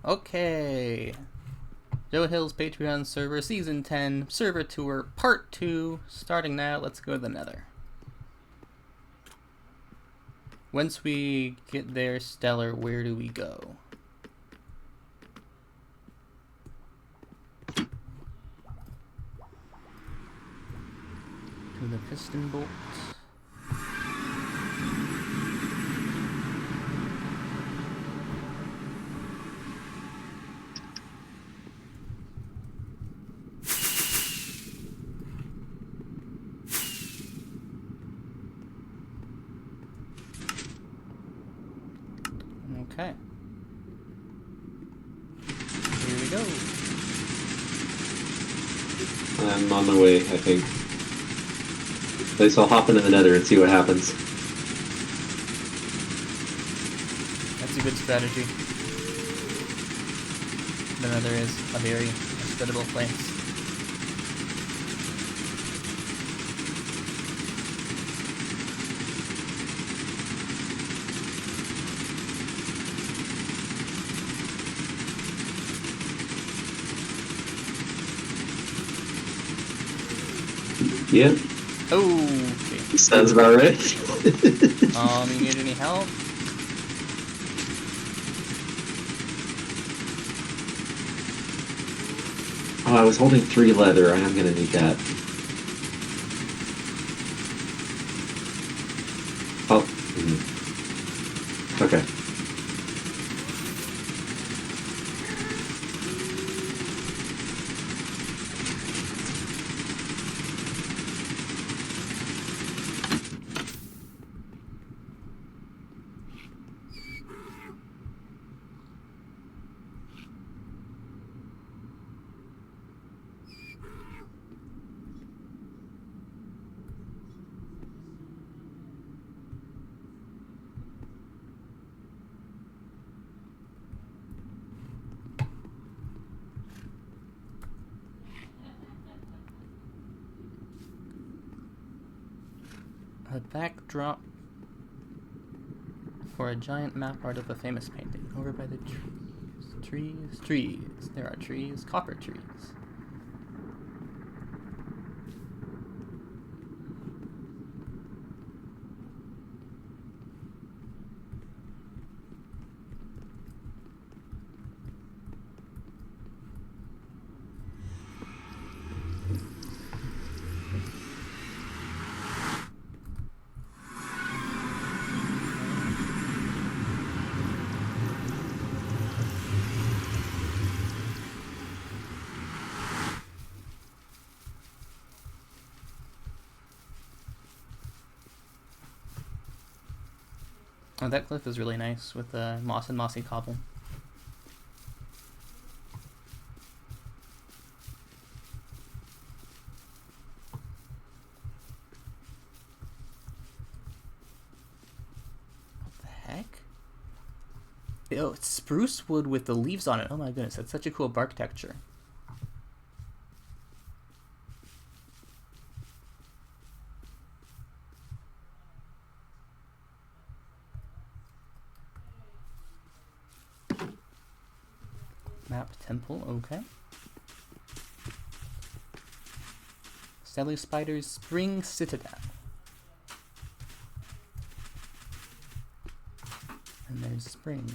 Okay. Joe Hill's Patreon server, Season 10, Server Tour, Part 2. Starting now, let's go to the Nether. Once we get there, Stellar, where do we go? To the piston bolt. Okay. Here we go. I'm on my way, I think. At least I'll hop into the Nether and see what happens. That's a good strategy. The Nether is a very hospitable place. Yeah. Okay. Sounds about right. You need any help? Oh, I was holding 3 leather. I am gonna need that. Oh. Okay. A backdrop for a giant map art of a famous painting. Over by the trees. There are trees. Copper trees. Oh, that cliff is really nice with the moss and mossy cobble. What the heck? Oh, it's spruce wood with the leaves on it. Oh my goodness, that's such a cool bark texture. Map temple, okay. Sally Spider's Spring Citadel. And there's spring.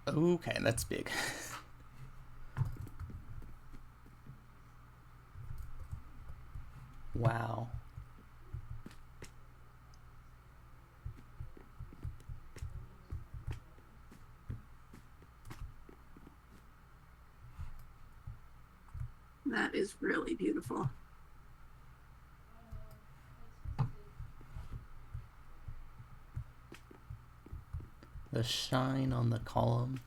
Okay, that's big. Wow. that is really beautiful. The shine on the column.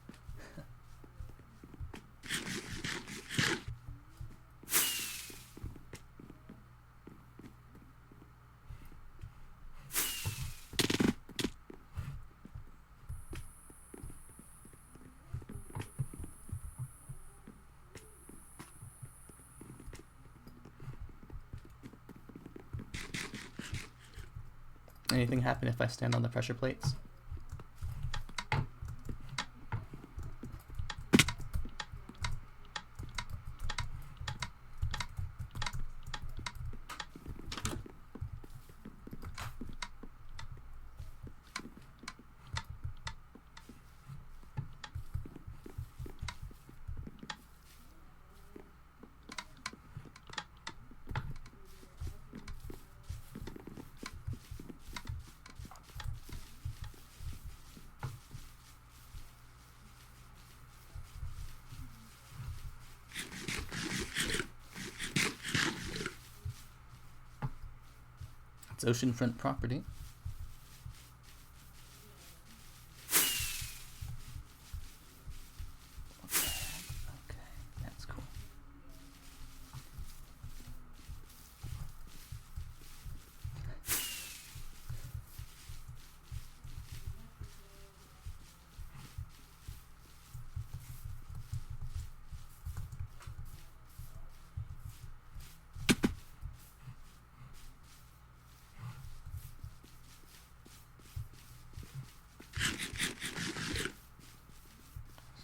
Anything happen if I stand on the pressure plates? It's oceanfront property. Okay, that's cool.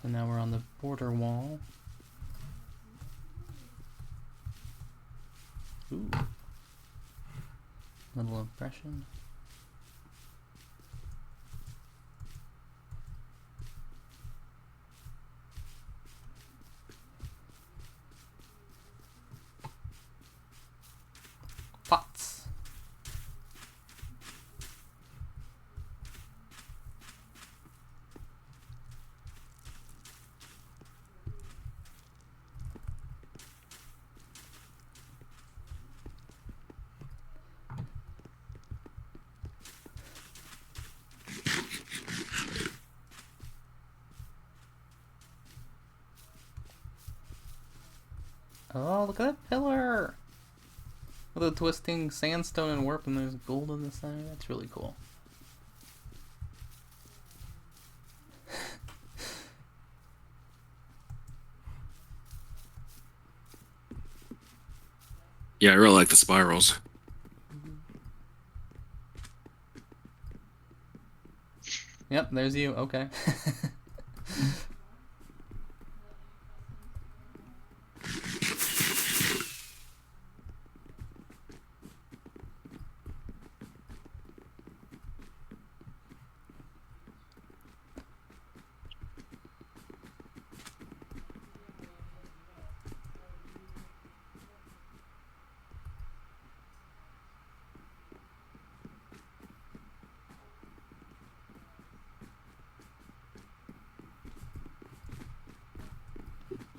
So now we're on the border wall. Ooh. Little impression. Pots. Oh, look at that pillar! With a twisting sandstone and warp, and there's gold on the side. That's really cool. Yeah, I really like the spirals. Yep, there's you. Okay.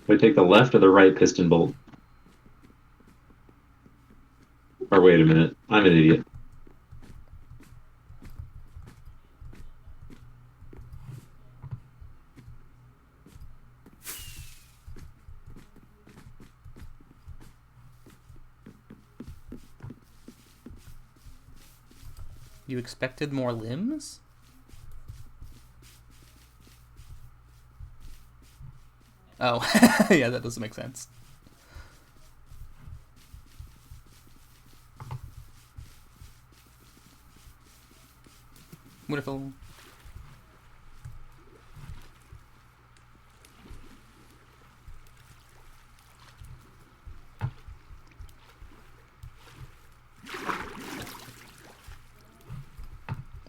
Do I take the left or the right piston bolt? Or wait a minute, I'm an idiot. You expected more limbs? Oh, yeah, that doesn't make sense. Wonderful.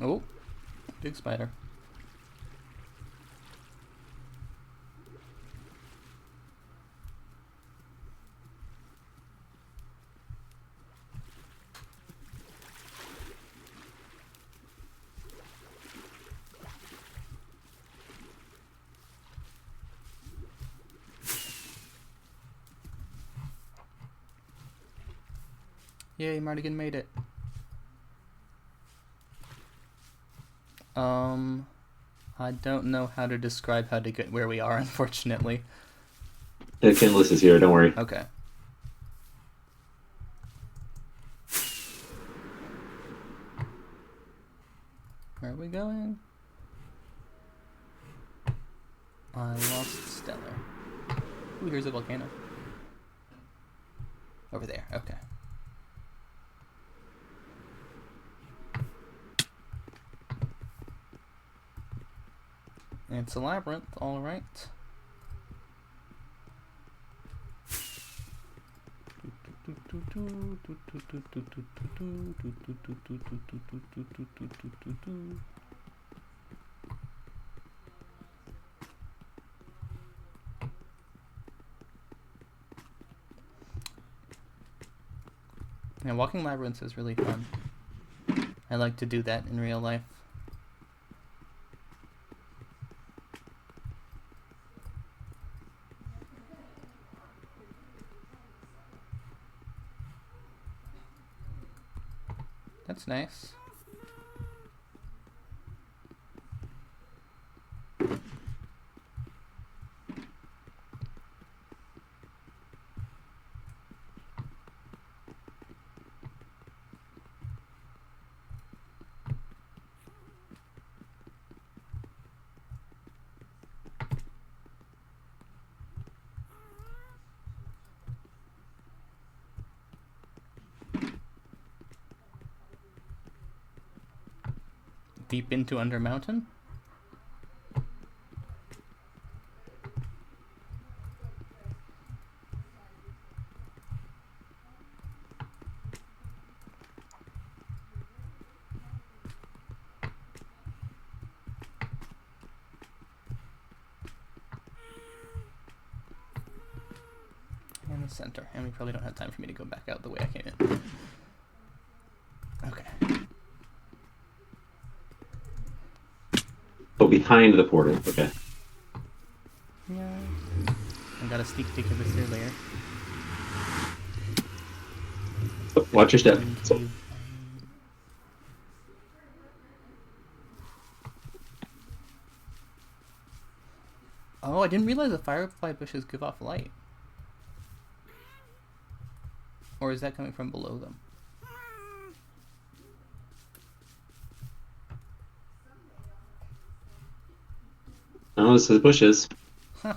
Oh, big spider. Yay, Mardigan made it. I don't know how to describe how to get where we are, unfortunately. The Kindless is here, don't worry. Okay. Where are we going? I lost Stellar. Ooh, here's a volcano. Over there, okay. It's a labyrinth, alright. Yeah, walking labyrinths is really fun. I like to do that in real life. That's nice. Deep into Undermountain? And the center. And we probably don't have time for me to go back out the way I came in. Okay. Oh, behind the portal. Okay. Yeah. I got a sneak peek of this earlier. Oh, watch your step. Oh, I didn't realize the firefly bushes give off light. Or is that coming from below them? Oh, this is bushes. Huh.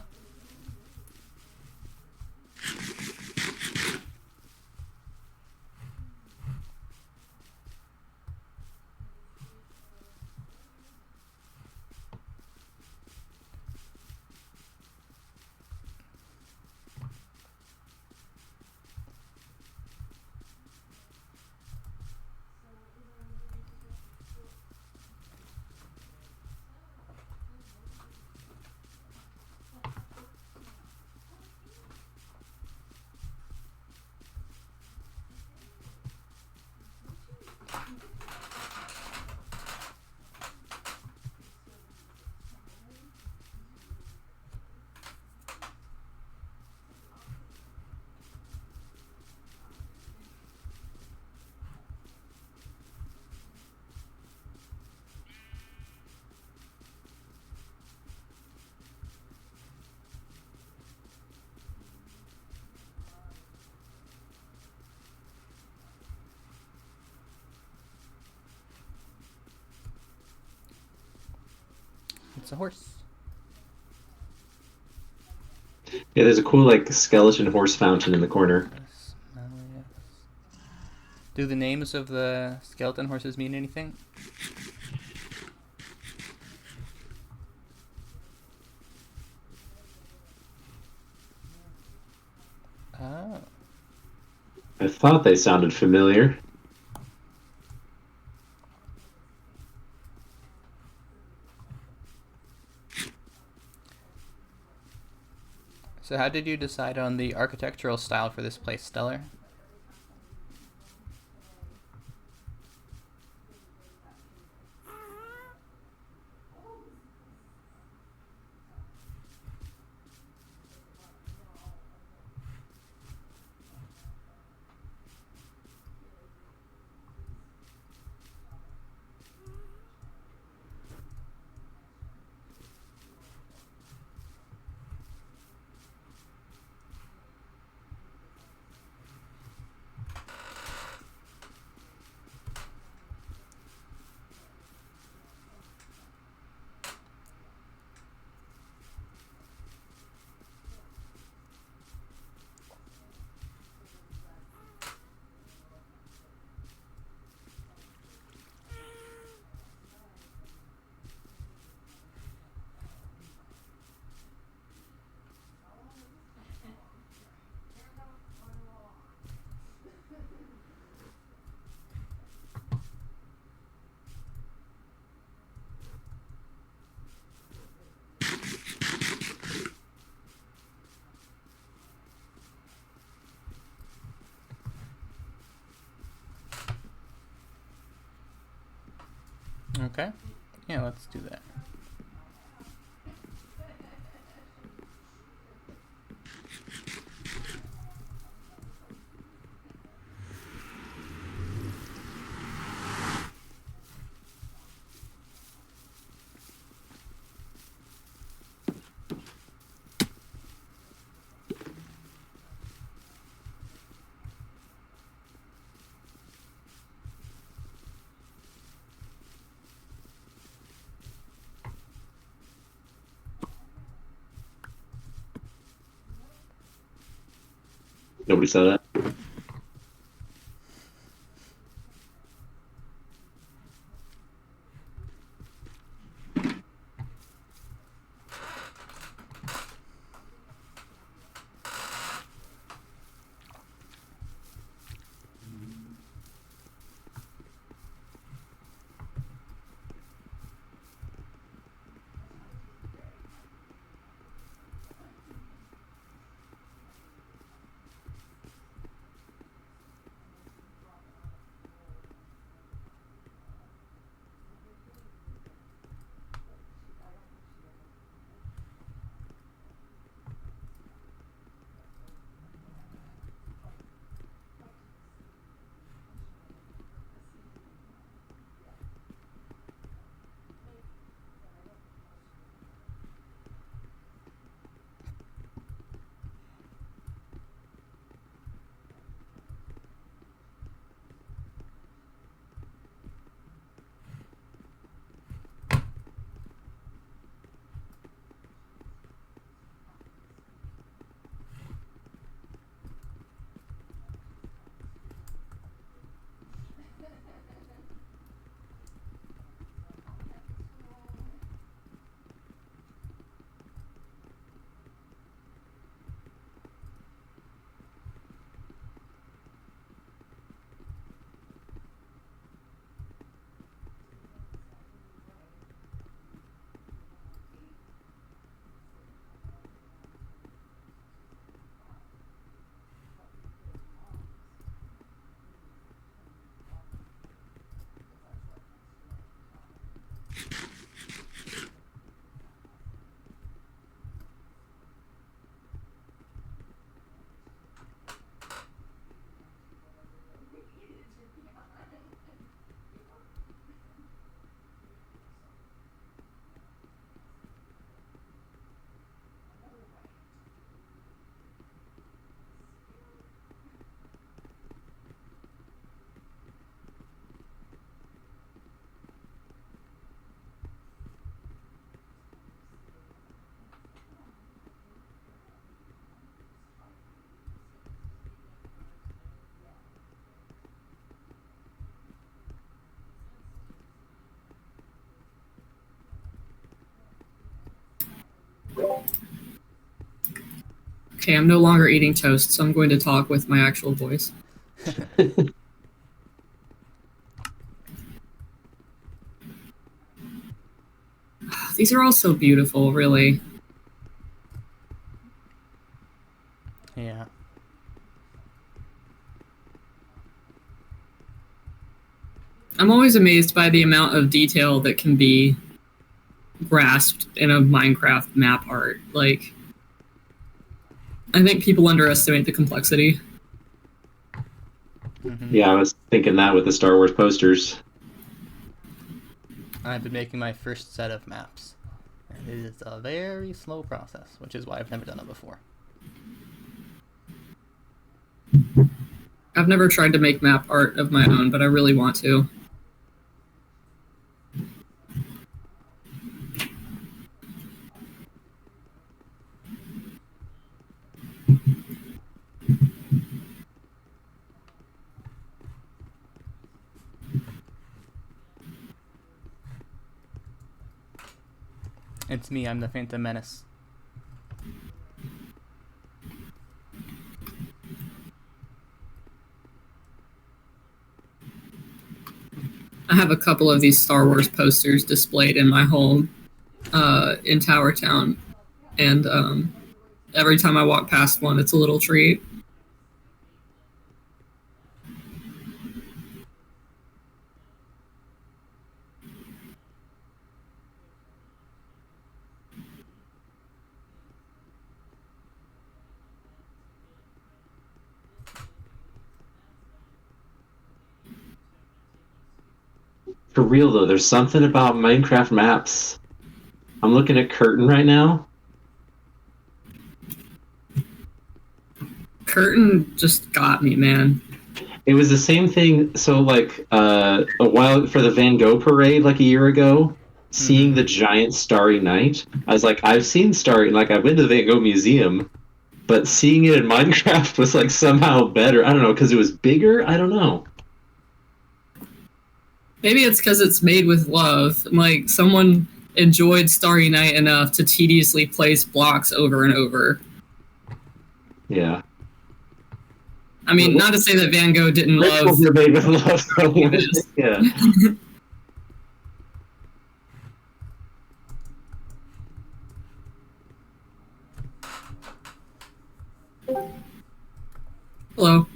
It's a horse. Yeah, there's a cool like skeleton horse fountain in the corner. Do the names of the skeleton horses mean anything? Oh. I thought they sounded familiar. So how did you decide on the architectural style for this place, Stellar? Okay. Yeah, let's do that. Nobody saw that. Okay, I'm no longer eating toast, so I'm going to talk with my actual voice. These are all so beautiful, really. Yeah. I'm always amazed by the amount of detail that can be grasped in a Minecraft map art. Like, I think people underestimate the complexity. Mm-hmm. Yeah, I was thinking that with the Star Wars posters. I've been making my first set of maps, and it is a very slow process, which is why I've never done it before. I've never tried to make map art of my own, but I really want to. It's me, I'm the Phantom Menace. I have a couple of these Star Wars posters displayed in my home in Tower Town, and every time I walk past one, it's a little treat. For real though, there's something about Minecraft maps. I'm looking at Curtain right now. Curtain just got me, man. It was the same thing. So like a while for the Van Gogh parade, like a year ago, seeing the giant Starry Night. I was like, I've seen Starry, like I've been to the Van Gogh Museum, but seeing it in Minecraft was like somehow better. I don't know, because it was bigger. I don't know. Maybe it's because it's made with love. Like, someone enjoyed Starry Night enough to tediously place blocks over and over. Yeah. I mean, not to say that Van Gogh didn't love... Rituals are made with love. So yeah. Hello.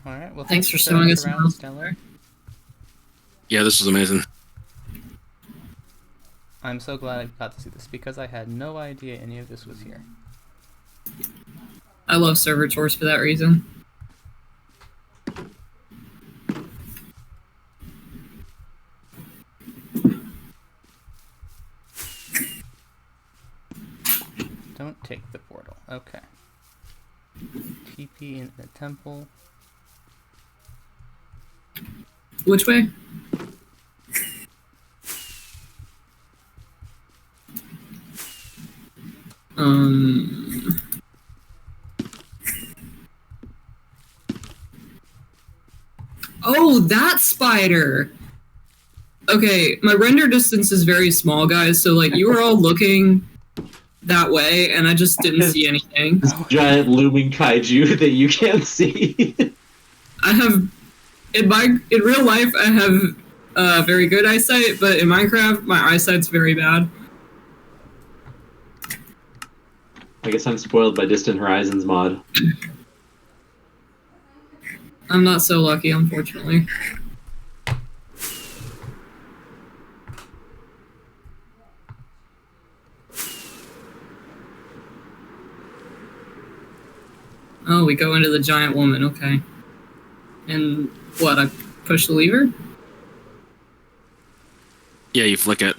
All right. Well, Thanks for showing us around, around. Stellar. Yeah, this was amazing. I'm so glad I got to see this because I had no idea any of this was here. I love server tours for that reason. Don't take the portal. Okay. TP in the temple. Which way? Oh, that spider! Okay, my render distance is very small, guys, so, like, you were all looking that way, and I just didn't see anything. This giant looming kaiju that you can't see. I have... In real life, I have very good eyesight, but in Minecraft, my eyesight's very bad. I guess I'm spoiled by Distant Horizons mod. I'm not so lucky, unfortunately. Oh, we go into the giant woman, okay. And what, I push the lever? Yeah, you flick it.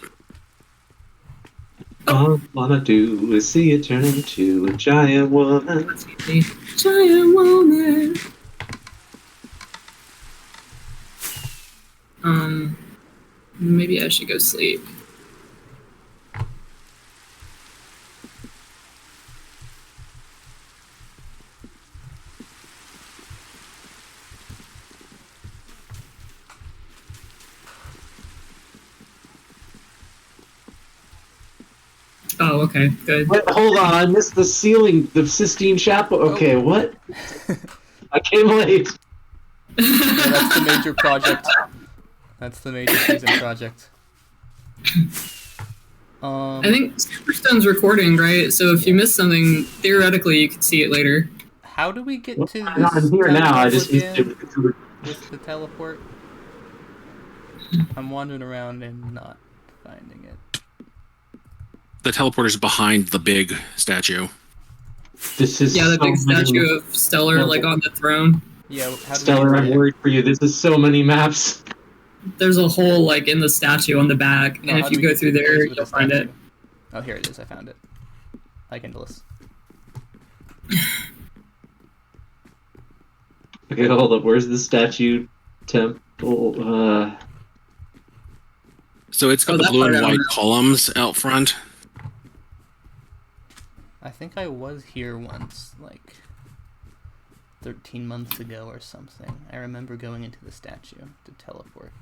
All I wanna do is see it turn into a giant woman. That's easy. Giant woman! Maybe I should go sleep. Oh, okay, good. Wait, hold on, I missed the ceiling, the Sistine Chapel. Okay, what? I came late. Yeah, that's the major project. That's the major season project. I think Superstone's recording, right? So if you miss something, theoretically you could see it later. How do we get to I'm this not here now. I just missed again it. with the teleport? I'm wandering around and not finding it. The teleporter's behind the big statue. This is Yeah, the so big many- statue of Stellar, like, on the throne. Yeah, how do Stellar, we I'm worried for you. This is so many maps. There's a hole, like, in the statue on the back, No, and how if do you we go get through to the there, place with you'll the find it. statue? Oh, here it is. I found it. Like Endless. Okay, hold up. Where's the statue temple? So it's got Oh, the that blue part and I don't white know. columns out front. I think I was here once, like 13 months ago or something. I remember going into the statue to teleport.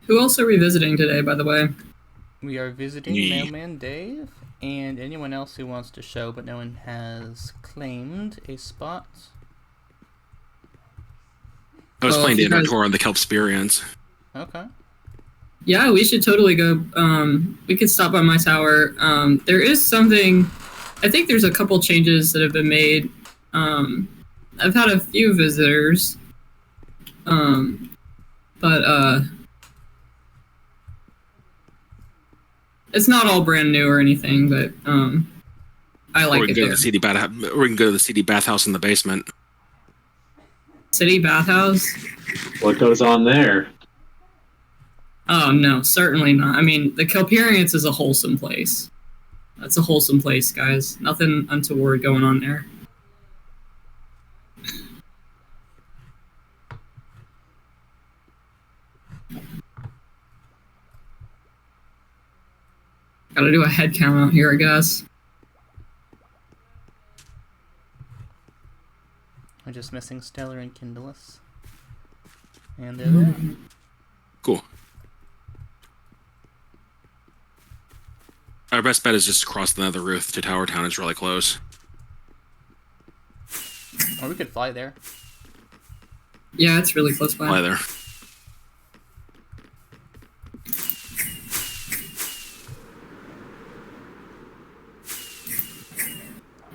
Who else are we visiting today, by the way? We are visiting Yeah. MailmanDave and anyone else who wants to show, but no one has claimed a spot. I was Well, playing if the you guys- Inventor on the Kelpsperians. Okay. Yeah, we should totally go. We could stop by my tower. There is something. I think there's a couple changes that have been made. I've had a few visitors. But it's not all brand new or anything. But I Or like we can it go to there. the CD bathhouse in the basement. City bathhouse. What goes on there? Oh no, certainly not. I mean, the Kelperians is a wholesome place. That's a wholesome place, guys. Nothing untoward going on there. Gotta do a head count out here, I guess. We're just missing Stellar and Kindless. And they're there. Cool. Our best bet is just across the Nether Roof to Tower Town. It's really close. Or we could fly there. Yeah, it's really close by. Fly there.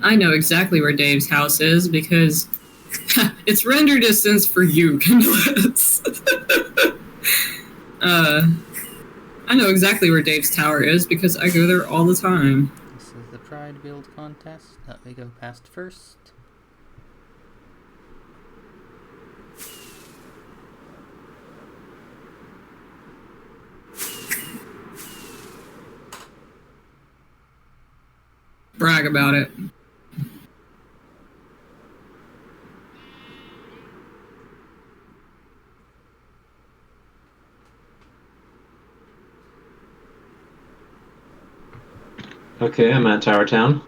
I know exactly where Dave's house is because it's render distance for you, Kindless. I know exactly where Dave's tower is because I go there all the time. This is the Pride build contest that we go past first. Brag about it. Okay, I'm at Tower Town.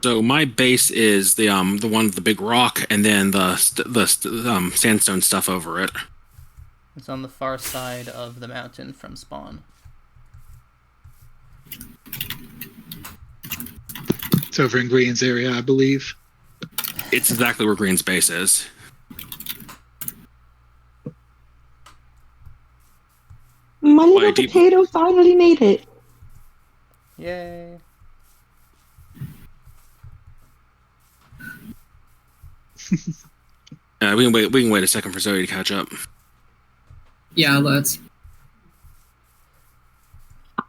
So my base is the one with the big rock, and then the sandstone stuff over it. It's on the far side of the mountain from spawn. It's over in Green's area, I believe. It's exactly where Green's base is. My little deep- potato finally made it. Yay! We can wait. We can wait a second for Zoe to catch up. Yeah, let's.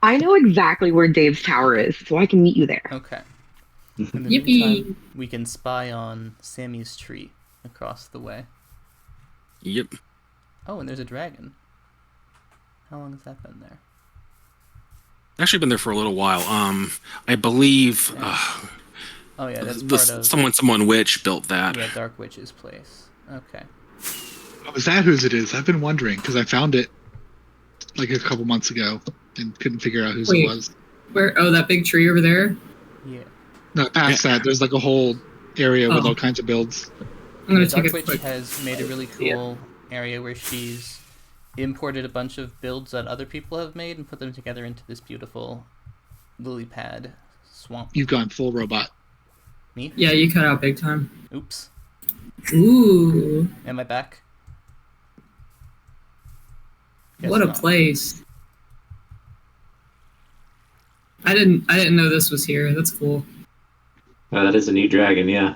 I know exactly where Dave's tower is, so I can meet you there. Okay. In the Yippee! meantime, we can spy on Sammy's tree across the way. Yep. Oh, and there's a dragon. How long has that been there? Actually, been there for a little while. I believe Oh yeah, that's part of someone witch built that. yeah, Dark Witch's place. Okay. Oh, is that whose it is? I've been wondering because I found it like a couple months ago and couldn't figure out whose Wait. it was. Where? Oh, that big tree over there? Yeah. No, past that, there's like a whole area with Oh. all kinds of builds. I'm gonna Yeah, take Dark a Witch quick. has made a really cool area where she's imported a bunch of builds that other people have made and put them together into this beautiful lily pad swamp. You've gone full robot. Me? Yeah, you cut out big time. Oops. Ooh, Am I back? Guess what a not. place! I didn't know this was here. That's cool. That is a new dragon, yeah.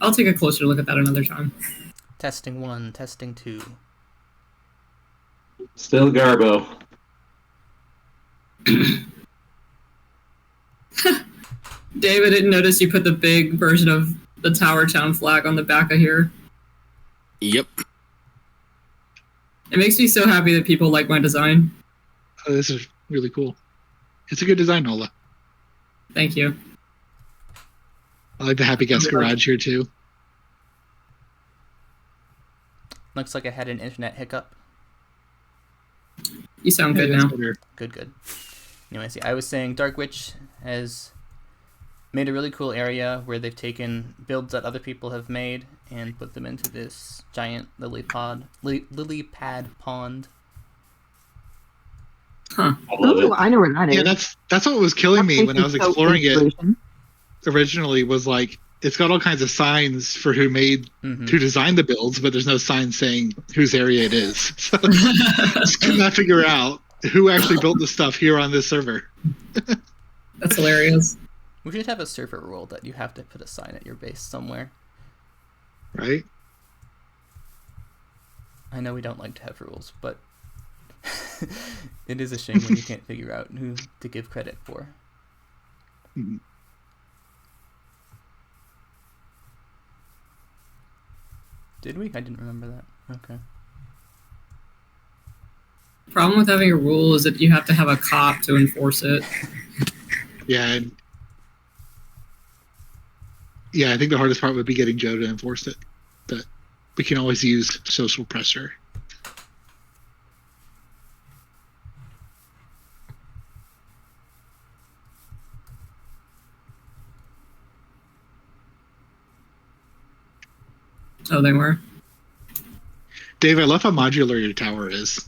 I'll take a closer look at that another time. Testing 1, testing 2. Still Garbo. David didn't notice you put the big version of the Tower Town flag on the back of here. Yep. It makes me so happy that people like my design. Oh, this is really cool. It's a good design, Nola. Thank you. I like the Happy Guest Garage here too. Looks like I had an internet hiccup. You sound good that's now. better. Good. Anyway, see, I was saying Dark Witch has made a really cool area where they've taken builds that other people have made and put them into this giant lily pad pond. Huh. I love Ooh, it. I know where that is. Yeah, that's what was killing me when I was That's so exploring it inspiration. originally. Was like it's got all kinds of signs for who designed the builds, but there's no sign saying whose area it is. So just could not figure out who actually built the stuff here on this server. That's hilarious. We should have a server rule that you have to put a sign at your base somewhere. Right? I know we don't like to have rules, but it is a shame when you can't figure out who to give credit for. Mhm. Did we? I didn't remember that. Okay. Problem with having a rule is that you have to have a cop to enforce it. Yeah. Yeah, I think the hardest part would be getting Joe to enforce it. But we can always use social pressure. Oh, they were? Dave, I love how modular your tower is.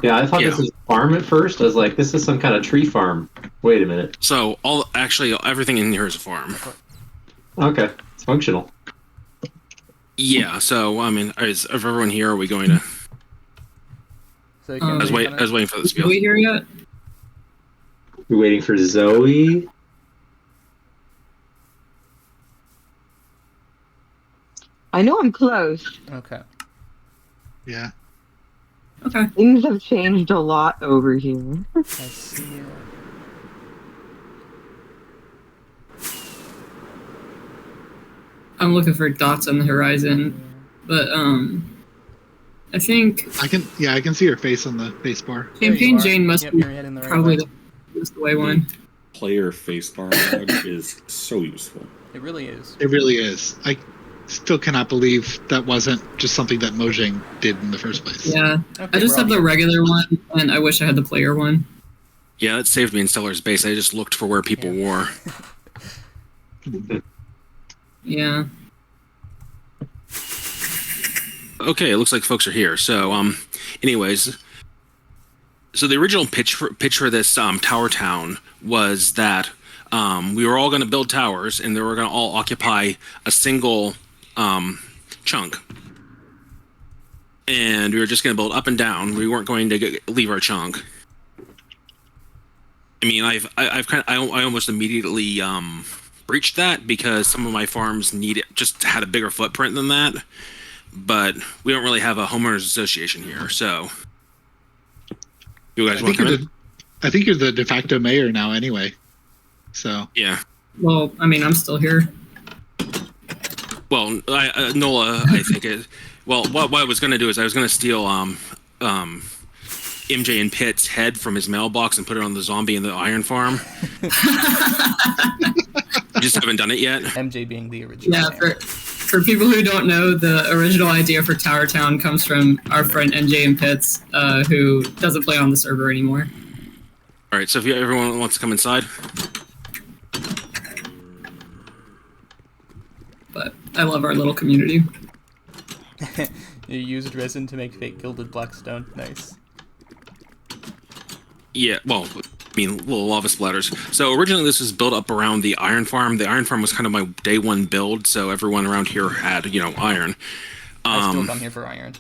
Yeah, I thought this was a farm at first. I was like, this is some kind of tree farm. Wait a minute. So everything in here is a farm. Okay, it's functional. Yeah. So I mean, is everyone here? Are we going to? So you I was waiting for this Are we here yet? We're waiting for Zoe. I know I'm close. Okay. Yeah. Okay. Things have changed a lot over here. I see you. I'm looking for dots on the horizon, but I think I can see your face on the face bar. There you Campaign are. Jane must Yep, be you're heading the right probably way. the most away one. Player facebar mod is so useful. It really is. It really is. I still cannot believe that wasn't just something that Mojang did in the first place. Yeah, Okay, I just we're have all the regular one, and I wish I had the player one. Yeah, that saved me in Stellar's base. I just looked for where people were. Yeah. Okay, it looks like folks are here. So, anyways, so the original pitch for this Tower Town was that we were all going to build towers, and they were going to all occupy a single chunk, and we were just going to build up and down. We weren't going to leave our chunk. I mean, I almost immediately breached that because some of my farms just had a bigger footprint than that. But we don't really have a homeowners association here, so you guys want to come in? I think you're the de facto mayor now, anyway. So Yeah. Well, I mean, I'm still here. Well, Nola, I think it. Well, what I was going to do is I was going to steal MJ and Pitt's head from his mailbox and put it on the zombie in the iron farm. Just haven't done it yet. MJ being the original. Yeah, for people who don't know, the original idea for Tower Town comes from our friend NJ and Pitts, who doesn't play on the server anymore. All right, so if everyone wants to come inside. But I love our little community. You used resin to make fake gilded blackstone. Nice. Yeah, well, I mean, little lava splatters. So originally this was built up around the iron farm. The iron farm was kind of my day one build, so everyone around here had, iron. I still come here for iron.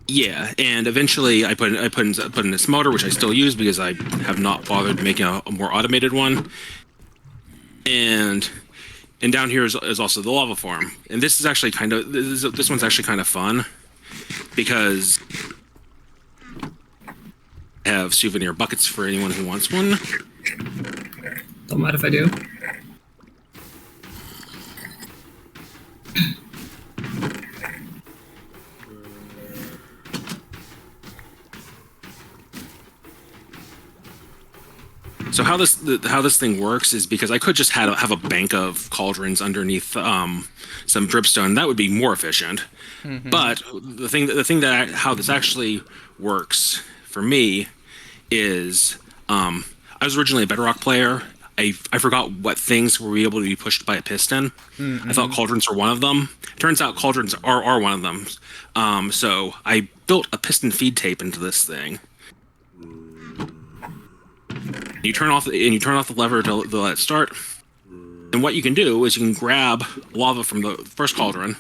Yeah, and eventually I put in this motor, which I still use because I have not bothered making a more automated one. And down here is also the lava farm. And this is actually this one's actually kind of fun because I have souvenir buckets for anyone who wants one. Don't mind if I do. So how this thing works is because I could just have a bank of cauldrons underneath some dripstone. That would be more efficient. Mm-hmm. But how this actually works for me is I I was originally a Bedrock player. I forgot what things were able to be pushed by a piston. I thought cauldrons were one of them. Turns out cauldrons are one of them. So I built a piston feed tape into this thing. You turn off the lever to let it start. And what you can do is you can grab lava from the first cauldron,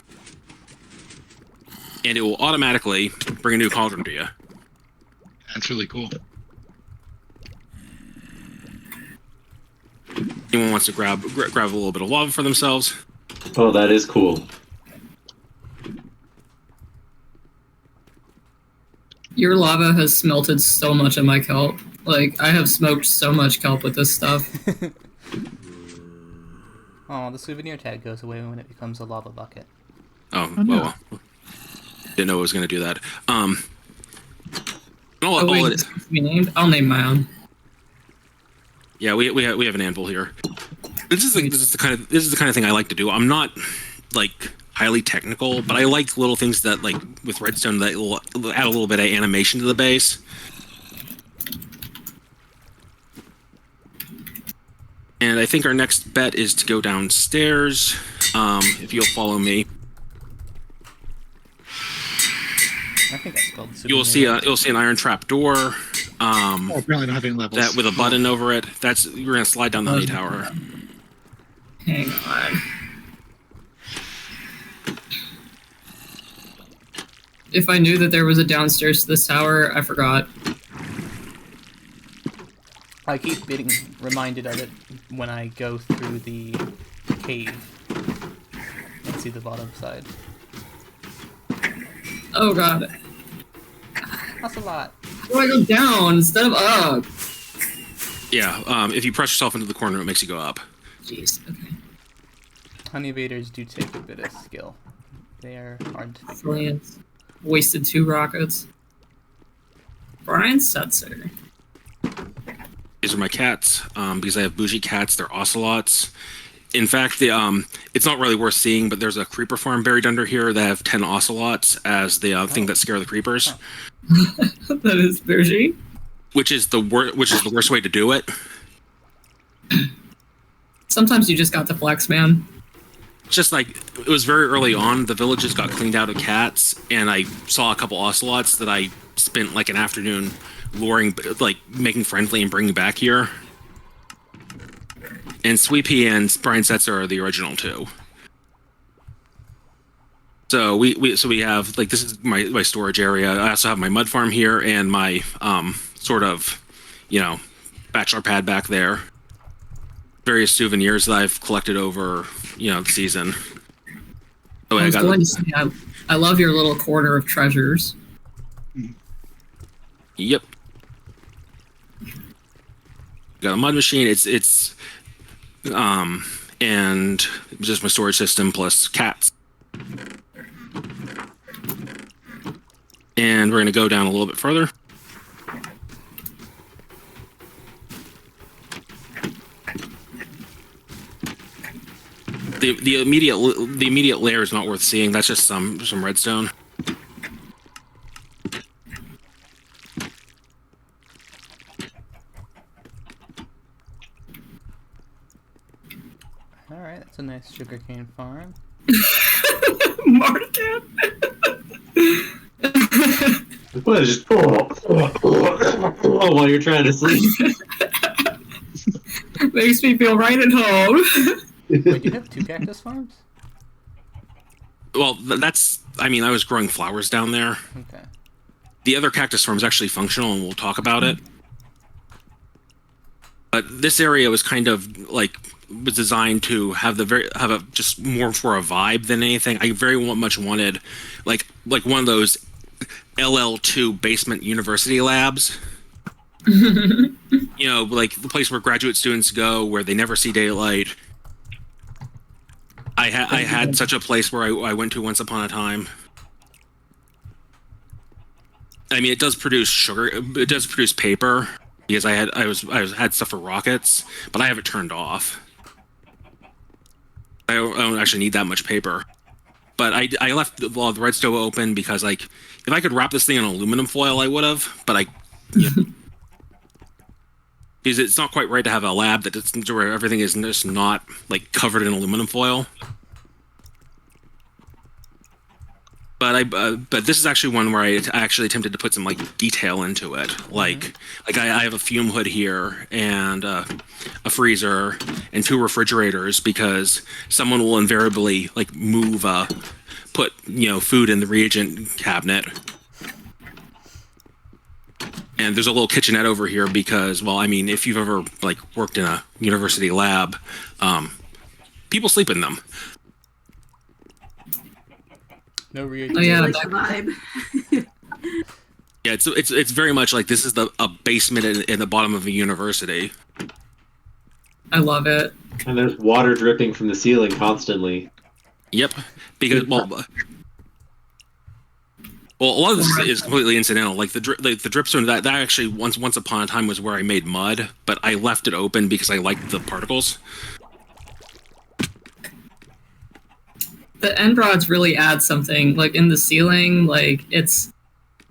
and it will automatically bring a new cauldron to you. That's really cool. Anyone wants to grab a little bit of lava for themselves? Oh, that is cool. Your lava has smelted so much of my kelp. Like, I have smoked so much kelp with this stuff. Oh, the souvenir tag goes away when it becomes a lava bucket. Oh, no. well. Didn't know I was going to do that. This has to be named? I'll name my own. Yeah, we have an anvil here. This is the kind of thing I like to do. I'm not like highly technical, but I like little things that, like with redstone, that will add a little bit of animation to the base. And I think our next bet is to go downstairs. If you'll follow me, I think I spelled you'll see an iron trap door. Apparently don't have any levels. That with a button over it. You're gonna slide down the honey tower. Hang on. If I knew that there was a downstairs to this tower, I forgot. I keep getting reminded of it when I go through the cave and see the bottom side. Oh god. That's a lot. How do I go down instead of up? Yeah, if you press yourself into the corner, it makes you go up. Jeez, okay. Honey evaders do take a bit of skill. They are hard to figure out. Brilliant. Wasted 2 rockets. Brian Setzer. These are my cats, because I have bougie cats. They're ocelots. In fact, it's not really worth seeing, but there's a creeper farm buried under here that have 10 ocelots as the thing that scare the creepers. That is bougie. Which is the worst way to do it. Sometimes you just got to flex, man. Just like, it was very early on, the villages got cleaned out of cats, and I saw a couple ocelots that I spent like an afternoon luring, like making friendly and bringing back here. And Sweepy and Brian Setzer are the original two. So we have, like, this is my storage area. I also have my mud farm here and my sort of, bachelor pad back there. Various souvenirs that I've collected over, the season. Oh, I was going to say, I love your little corner of treasures. Yep. Got a mud machine. It's and just my storage system plus cats. And we're gonna go down a little bit further. The immediate layer is not worth seeing. That's just some redstone. Alright, that's a nice sugarcane farm. Martin. What is just while you're trying to sleep? Makes me feel right at home. Wait, do you have 2 cactus farms? Well, I was growing flowers down there. Okay. The other cactus farm is actually functional, and we'll talk about it. But this area was kind of was designed to have just more for a vibe than anything. I very much wanted like one of those LL2 basement university labs. Like the place where graduate students go, where they never see daylight. I had such a place where I went to once upon a time. I mean, it does produce sugar. It does produce paper because I had stuff for rockets, but I have it turned off. I don't actually need that much paper. But I left the red stove open because, like, if I could wrap this thing in aluminum foil, I would have. But because it's not quite right to have a lab where everything is just not like covered in aluminum foil. But this is actually one where I actually attempted to put some like detail into it. Like I have a fume hood here and a freezer and 2 refrigerators because someone will invariably like move put food in the reagent cabinet. And there's a little kitchenette over here because, well, I mean, if you've ever like worked in a university lab, people sleep in them. No reagents. Oh yeah, Like the vibe. Yeah, it's very much like this is a basement in the bottom of a university. I love it. And there's water dripping from the ceiling constantly. Yep, because a lot of this is completely incidental. Like the dripstone that actually once upon a time was where I made mud, but I left it open because I liked the particles. The end rods really add something. Like in the ceiling, like it's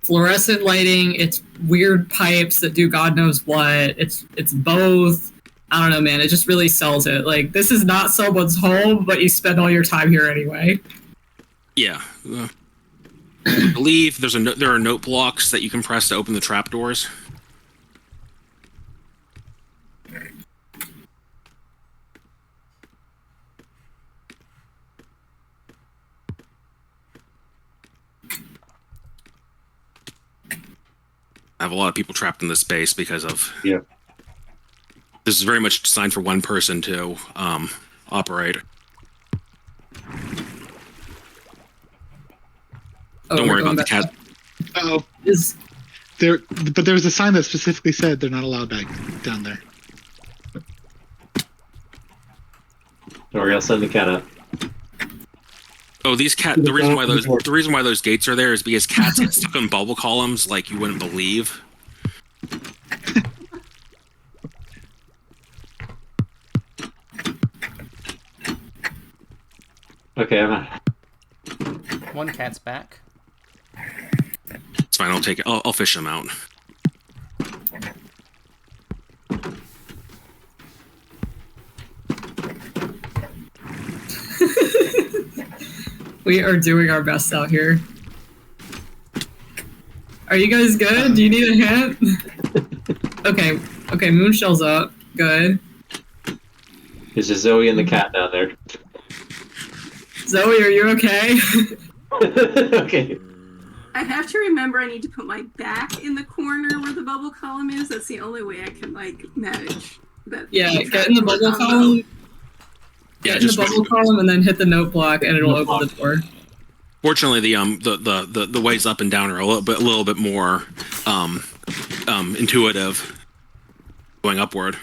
fluorescent lighting, it's weird pipes that do God knows what. It's both. I don't know, man. It just really sells it. Like this is not someone's home, but you spend all your time here anyway. Yeah. I believe there are note blocks that you can press to open the trapdoors. I have a lot of people trapped in this space because of... Yeah. This is very much designed for one person to operate. Don't worry about the cat. Oh, Is but there was a sign that specifically said they're not allowed back down there. Don't worry, I'll send the cat up. Oh, these cat. The reason why those gates are there is because cats get stuck on bubble columns like you wouldn't believe. Okay, I'm out. One cat's back. It's fine. I'll take it. I'll fish them out. we are doing our best out here. Are you guys good? Do you need a hint? Okay, Moonshell's up. Good. It's just Zoe and the cat down there. Zoe, are you okay? Okay. I have to remember I need to put my back in the corner where the bubble column is. That's the only way I can manage that. Yeah, get in the bubble column. Get in the bubble column and then hit the note block and it'll open the door. Fortunately, the ways up and down are a little bit more intuitive going upward.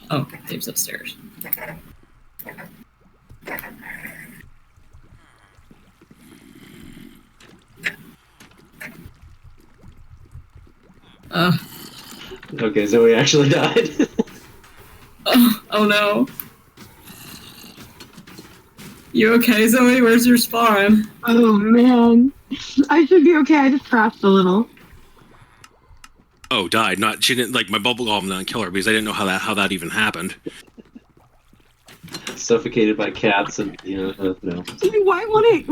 Oh, Dave's upstairs. Okay, Zoe actually died. Oh no. You okay, Zoe? Where's your spawn? Oh man, I should be okay. I just crashed a little. Oh, died. She didn't like my bubble column didn't kill her because I didn't know how that even happened. Suffocated by cats and no. Why won't it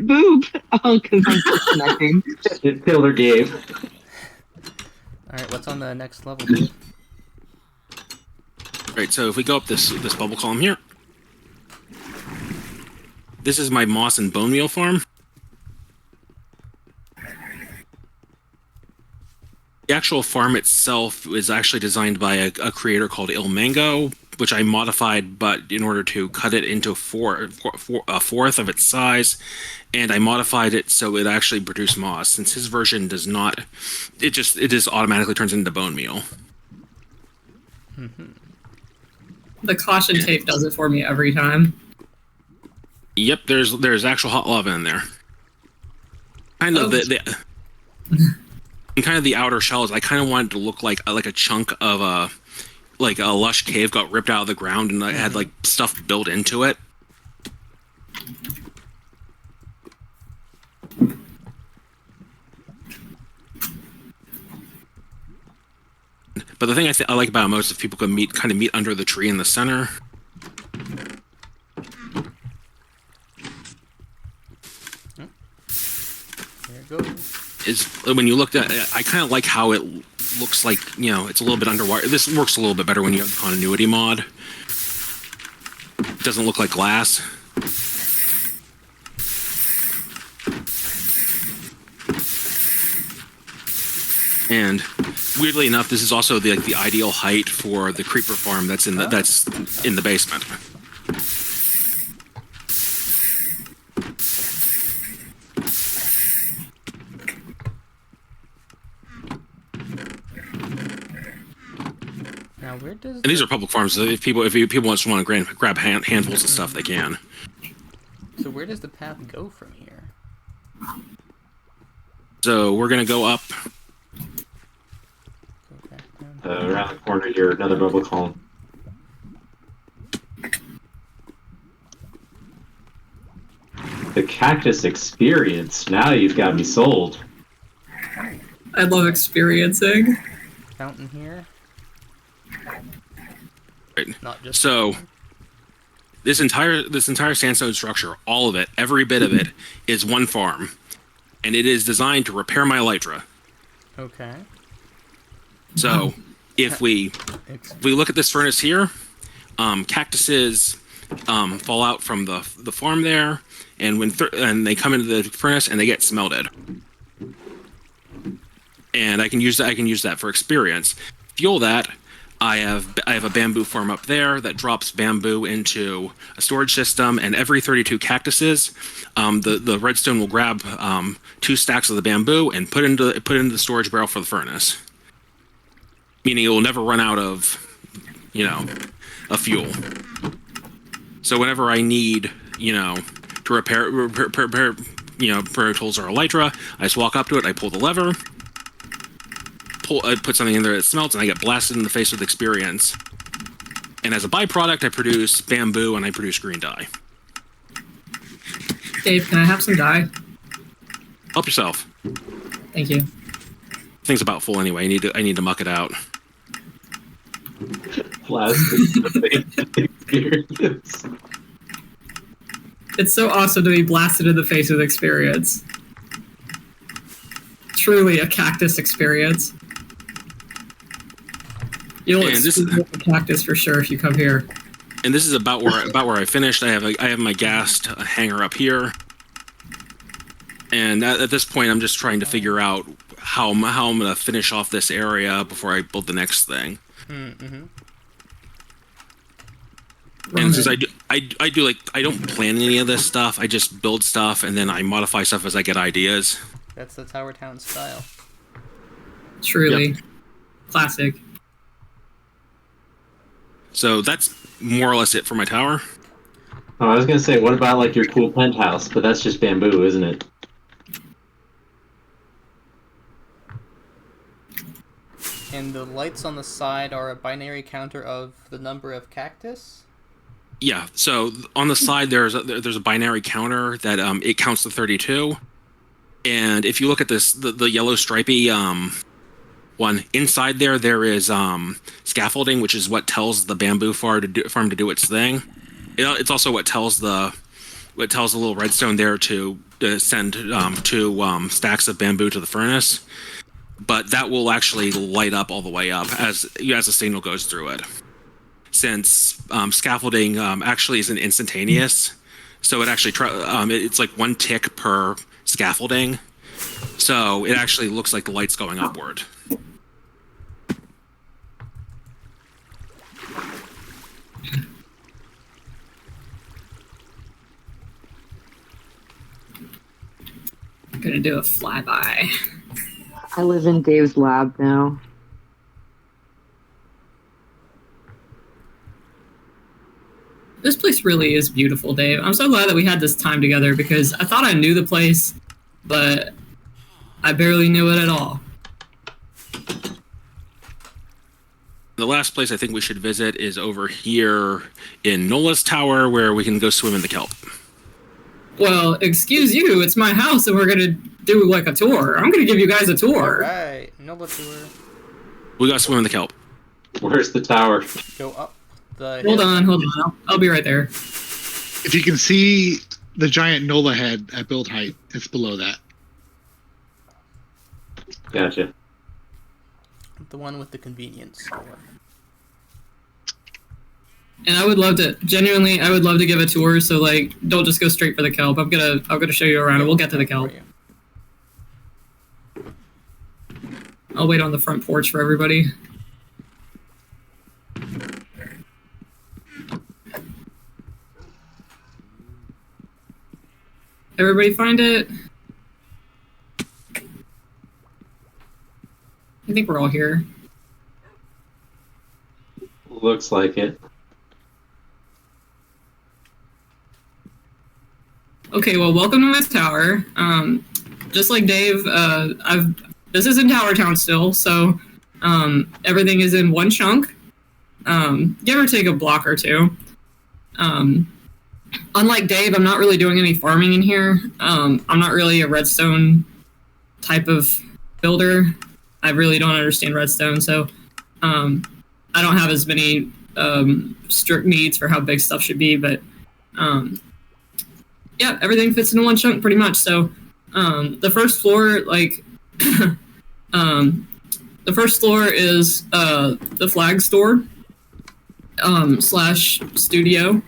boop? Oh, because I'm disconnecting. It killed her game. Alright, what's on the next level, dude? Right, so if we go up this bubble column here, this is my moss and bone meal farm. The actual farm itself is actually designed by a creator called Il Mango, which I modified, but in order to cut it into a fourth of its size, and I modified it so it actually produced moss. Since his version does not, it just automatically turns into bone meal. Mm-hmm. The caution tape does it for me every time. Yep, there's actual hot lava in there. Kind of and kind of the outer shells. I kind of wanted to look like a chunk of a lush cave got ripped out of the ground and I had stuff built into it. But the thing I like about it most is people can kind of meet under the tree in the center. There it goes. Is when you looked at it, I kind of like how it looks like, it's a little bit underwater. This works a little bit better when you have the continuity mod. It doesn't look like glass. And weirdly enough, this is also the ideal height for the creeper farm that's in the basement. Now, where does? And these are public farms. So if people just want to grab handfuls of stuff, they can. So where does the path go from here? So we're gonna go up. Go back down. Around the corner here, another bubble column. The cactus experience. Now you've got me sold. I love experiencing. Fountain here. Right. Not just So this entire sandstone structure, all of it, every bit of it, is one farm, and it is designed to repair my elytra. Okay. So if we look at this furnace here, cactuses fall out from the farm there, and and they come into the furnace and they get smelted. And I can use that for experience. Fuel that. I have a bamboo farm up there that drops bamboo into a storage system, and every 32 cactuses, the redstone will grab 2 stacks of the bamboo and put into the storage barrel for the furnace. Meaning it will never run out of, of fuel. So whenever I need, to repair Pro Tools or Elytra, I just walk up to it, I pull the lever. I put something in there that smelts, and I get blasted in the face with experience. And as a byproduct, I produce bamboo and I produce green dye. Dave, can I have some dye? Help yourself. Thank you. Thing's about full anyway. I need to muck it out. Plastic experience. It's so awesome to be blasted in the face with experience. Truly a cactus experience. You'll experience the cactus for sure if you come here. And this is about where I finished. I have my gassed hanger up here, and at this point, I'm just trying to figure out how I'm going to finish off this area before I build the next thing. Mm-hmm. And since I don't plan any of this stuff, I just build stuff and then I modify stuff as I get ideas. That's the Tower Town style. Truly. Yep. Classic. So that's more or less it for my tower. Oh, I was gonna say, what about like your cool penthouse? But that's just bamboo, isn't it? And the lights on the side are a binary counter of the number of cactus? Yeah. So on the side there's a binary counter that it counts to 32. And if you look at this, the yellow stripy one inside there is scaffolding, which is what tells the bamboo farm to do its thing. It's also what tells the little redstone there to send 2 stacks of bamboo to the furnace. But that will actually light up all the way up as the signal goes through it. Since scaffolding actually isn't instantaneous, so it actually it's like 1 tick per scaffolding, so it actually looks like the light's going upward. I'm gonna do a flyby. I live in Dave's lab now. This place really is beautiful, Dave. I'm so glad that we had this time together because I thought I knew the place, but I barely knew it at all. The last place I think we should visit is over here in Nola's tower, where we can go swim in the kelp. Well, excuse you, it's my house and we're gonna do like a tour. I'm gonna give you guys a tour. Alright, Nola tour. We got to swim in the kelp. Where's the tower? Go up the Hold hill. on. I'll be right there. If you can see the giant Nola head at build height, it's below that. Gotcha. The one with the convenience store. And I would love to give a tour. So like, don't just go straight for the kelp. I'm gonna show you around, and we'll get to the kelp. I'll wait on the front porch for everybody. Everybody find it? I think we're all here. Looks like it. Okay, well, welcome to my tower. Just like Dave, this is in Tower Town still, so everything is in one chunk. Give or take a block or two. Unlike Dave, I'm not really doing any farming in here. I'm not really a redstone type of builder. I really don't understand redstone, so I don't have as many strict needs for how big stuff should be, but yeah, everything fits into one chunk pretty much. So the first floor, like the first floor is the flag store / studio.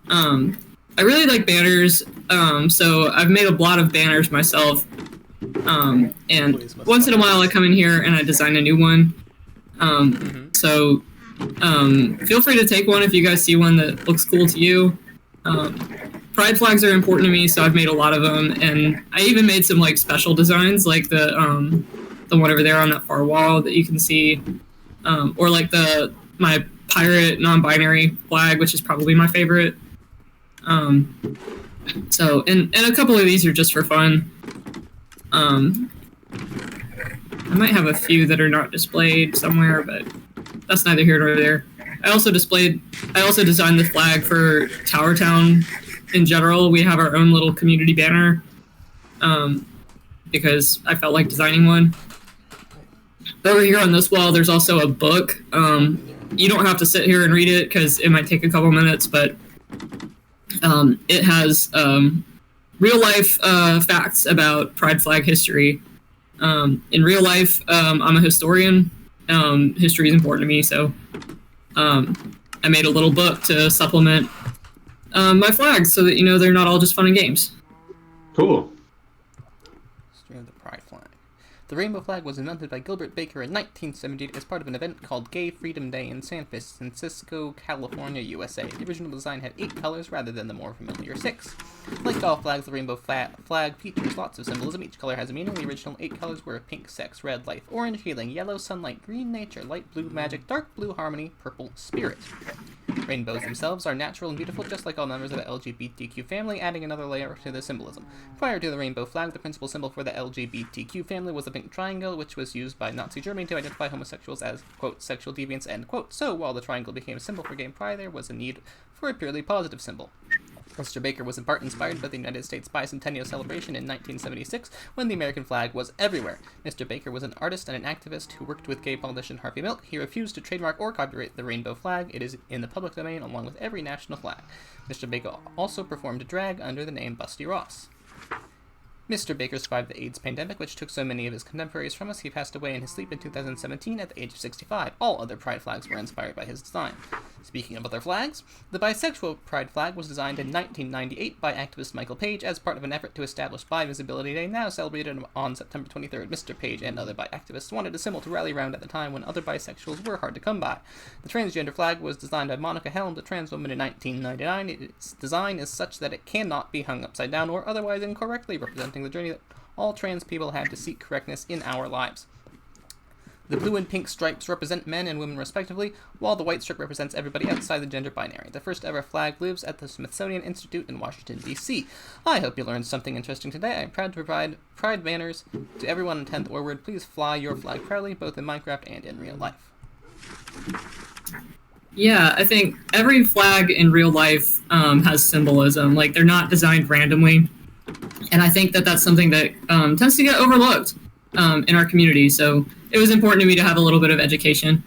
I really like banners, so I've made a lot of banners myself. And once in a while I come in here and I design a new one. So feel free to take one if you guys see one that looks cool to you. Pride flags are important to me, so I've made a lot of them, and I even made some like special designs, like the one over there on that far wall that you can see, or like my pirate non-binary flag, which is probably my favorite. So and a couple of these are just for fun. I might have a few that are not displayed somewhere, but that's neither here nor there. I also designed the flag for Tower Town in general. We have our own little community banner, because I felt like designing one. Over here on this wall, there's also a book. You don't have to sit here and read it because it might take a couple minutes, but it has real life facts about Pride flag history. In real life, I'm a historian. History is important to me, so I made a little book to supplement my flags so that they're not all just fun and games. Cool. Stream of the Pride flag. The rainbow flag was invented by Gilbert Baker in 1978 as part of an event called Gay Freedom Day in San Francisco, California, USA. The original design had 8 colors rather than the more familiar 6. Like all flags, the rainbow flag features lots of symbolism. Each color has a meaning. The original 8 colors were pink, sex; red, life; orange, healing; yellow, sunlight; green, nature; light blue, magic; dark blue, harmony; purple, spirit. Rainbows themselves are natural and beautiful, just like all members of the LGBTQ family, adding another layer to the symbolism. Prior to the rainbow flag, the principal symbol for the LGBTQ family was the pink triangle, which was used by Nazi Germany to identify homosexuals as, quote, sexual deviants, end quote. So, while the triangle became a symbol for gay pride, there was a need for a purely positive symbol. Mr. Baker was in part inspired by the United States bicentennial celebration in 1976, when the American flag was everywhere. Mr. Baker was an artist and an activist who worked with gay politician Harvey Milk. He refused to trademark or copyright the rainbow flag. It is in the public domain along with every national flag. Mr. Baker also performed drag under the name Busty Ross. Mr. Baker survived the AIDS pandemic, which took so many of his contemporaries from us. He passed away in his sleep in 2017 at the age of 65. All other pride flags were inspired by his design. Speaking of other flags, the bisexual pride flag was designed in 1998 by activist Michael Page as part of an effort to establish Bi Visibility Day, now celebrated on September 23rd. Mr. Page and other bi activists wanted a symbol to rally around at the time when other bisexuals were hard to come by. The transgender flag was designed by Monica Helm, a trans woman, in 1999. Its design is such that it cannot be hung upside down or otherwise incorrectly, representing the journey that all trans people had to seek correctness in our lives. The blue and pink stripes represent men and women respectively, while the white strip represents everybody outside the gender binary. The first ever flag lives at the Smithsonian Institute in Washington, D.C. I hope you learned something interesting today. I'm proud to provide pride banners to everyone in 10th Orward. Please fly your flag proudly, both in Minecraft and in real life. Yeah, I think every flag in real life has symbolism. Like, they're not designed randomly. And I think that that's something that tends to get overlooked in our community. So it was important to me to have a little bit of education.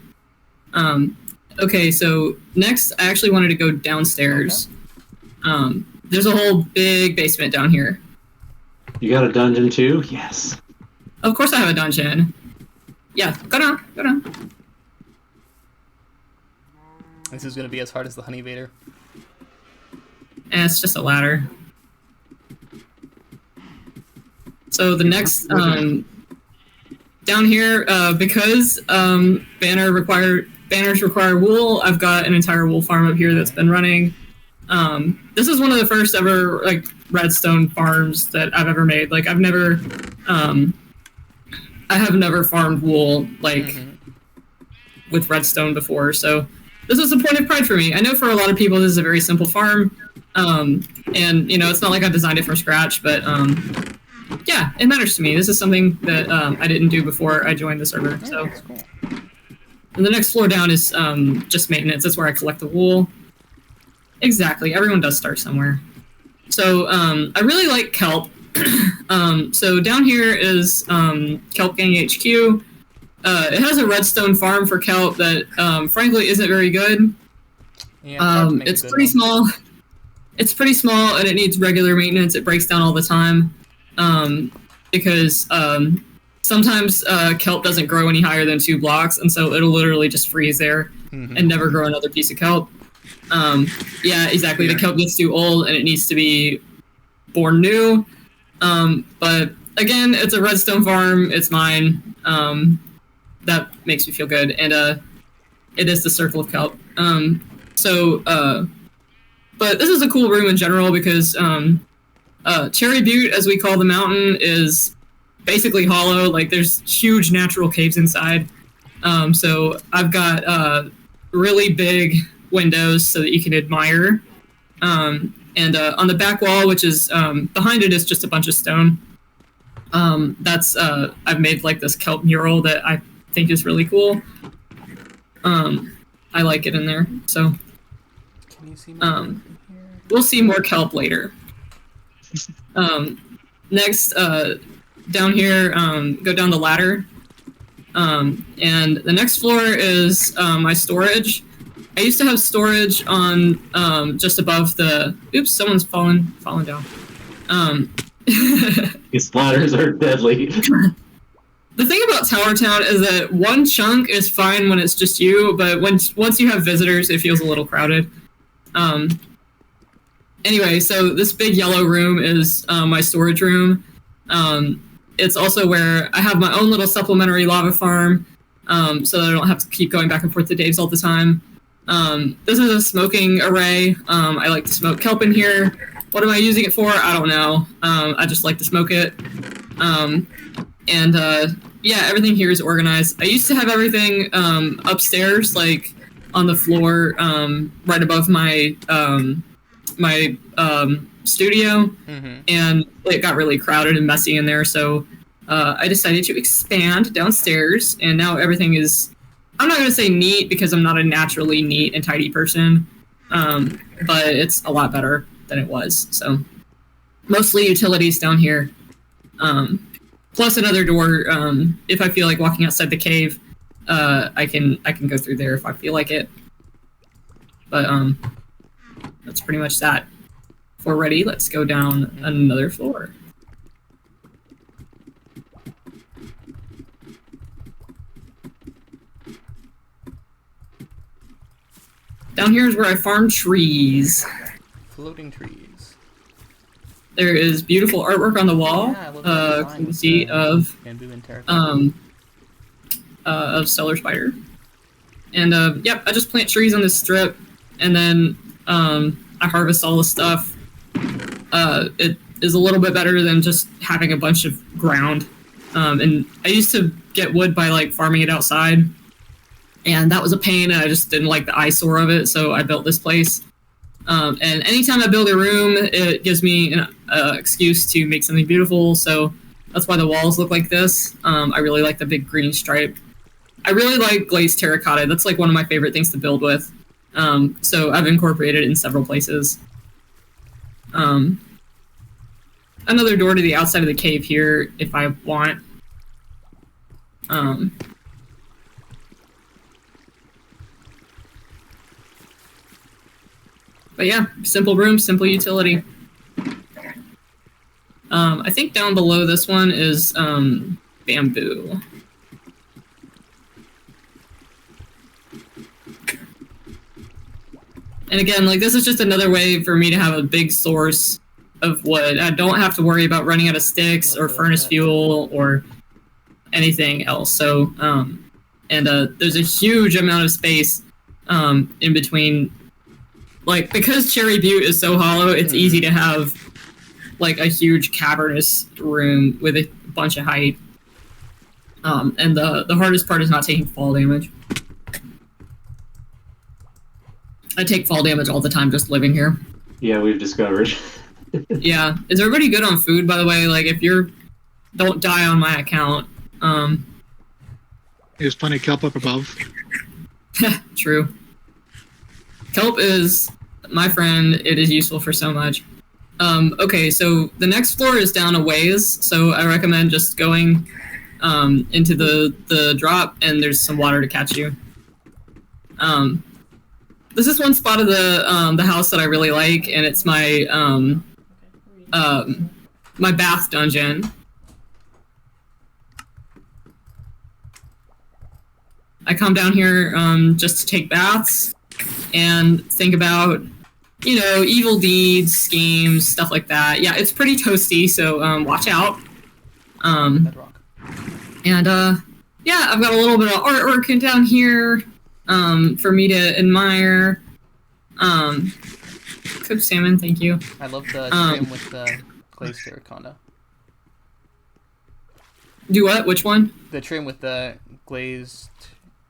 Okay, so next I actually wanted to go downstairs. There's a whole big basement down here. You got a dungeon too? Yes. Of course I have a dungeon. Yeah, go down, go down. This is going to be as hard as the Honey Vader. And it's just a ladder. So the next, down here, because banners require wool, I've got an entire wool farm up here that's been running. This is one of the first ever like redstone farms that I've ever made. Like I have never farmed wool like with redstone before, so this was a point of pride for me. I know for a lot of people this is a very simple farm, and you know it's not like I designed it from scratch, but yeah, it matters to me. This is something that I didn't do before I joined the server. So, and the next floor down is just maintenance. That's where I collect the wool. Exactly. Everyone does start somewhere. So I really like kelp. So down here is Kelp Gang HQ. It has a redstone farm for kelp that frankly isn't very good. Yeah, it's pretty small. It's pretty small and it needs regular maintenance. It breaks down all the time because sometimes kelp doesn't grow any higher than 2 blocks, and so it'll literally just freeze there and never grow another piece of kelp. Yeah, exactly. The kelp gets too old and it needs to be born new. But again, it's a redstone farm. It's mine. That makes me feel good. And it is the circle of kelp. But this is a cool room in general because Cherry Butte, as we call the mountain, is basically hollow. Like there's huge natural caves inside. So I've got really big windows so that you can admire. And on the back wall, which is behind it, is just a bunch of stone. That's I've made like this kelp mural that I think is really cool. I like it in there. So Can you see we'll see more kelp later. Next, down here, go down the ladder. And the next floor is my storage. I used to have storage on just above the. Oops, someone's fallen down. These ladders are deadly. The thing about Tower Town is that one chunk is fine when it's just you, but once you have visitors, it feels a little crowded. Anyway, so this big yellow room is my storage room. It's also where I have my own little supplementary lava farm, so that I don't have to keep going back and forth to Dave's all the time. This is a smoking array. I like to smoke kelp in here. What am I using it for? I don't know. I just like to smoke it. Yeah, everything here is organized. I used to have everything upstairs, like on the floor, right above my studio, and it got really crowded and messy in there. So I decided to expand downstairs, and now everything is. I'm not going to say neat because I'm not a naturally neat and tidy person, but it's a lot better than it was. So mostly utilities down here, plus another door. If I feel like walking outside the cave, I can go through there if I feel like it. But that's pretty much that. If we're ready, let's go down another floor. Down here is where I farm trees. Floating trees. There is beautiful artwork on the wall. Yeah, I love that You design can see of bamboo and terracotta. of Stellar Spider. And yep, I just plant trees on this strip, and then I harvest all the stuff. It is a little bit better than just having a bunch of ground. And I used to get wood by like farming it outside, and that was a pain, and I just didn't like the eyesore of it, so I built this place. And anytime I build a room, it gives me an excuse to make something beautiful, so that's why the walls look like this. I really like the big green stripe. I really like glazed terracotta. That's like one of my favorite things to build with. So I've incorporated it in several places. Another door to the outside of the cave here, if I want. But yeah, simple room, simple utility. I think down below this one is bamboo. And again, like, this is just another way for me to have a big source of wood. I don't have to worry about running out of sticks or furnace fuel or anything else. So, there's a huge amount of space in between. Like, because Cherry Butte is so hollow, it's easy to have, like, a huge cavernous room with a bunch of height. And the hardest part is not taking fall damage. I take fall damage all the time just living here. Yeah, we've discovered. Yeah. Is everybody good on food, by the way? Like, if you're... Don't die on my account. There's plenty of kelp up above. True. Kelp is my friend. It is useful for so much. Okay, so the next floor is down a ways, so I recommend just going into the drop, and there's some water to catch you. This is one spot of the house that I really like, and it's my my bath dungeon. I come down here just to take baths and think about, you know, evil deeds, schemes, stuff like that. Yeah, it's pretty toasty, so watch out. And yeah, I've got a little bit of artwork in down here for me to admire. Cooked salmon, thank you. I love the trim with the glazed terracotta. Do what? Which one? The trim with the glazed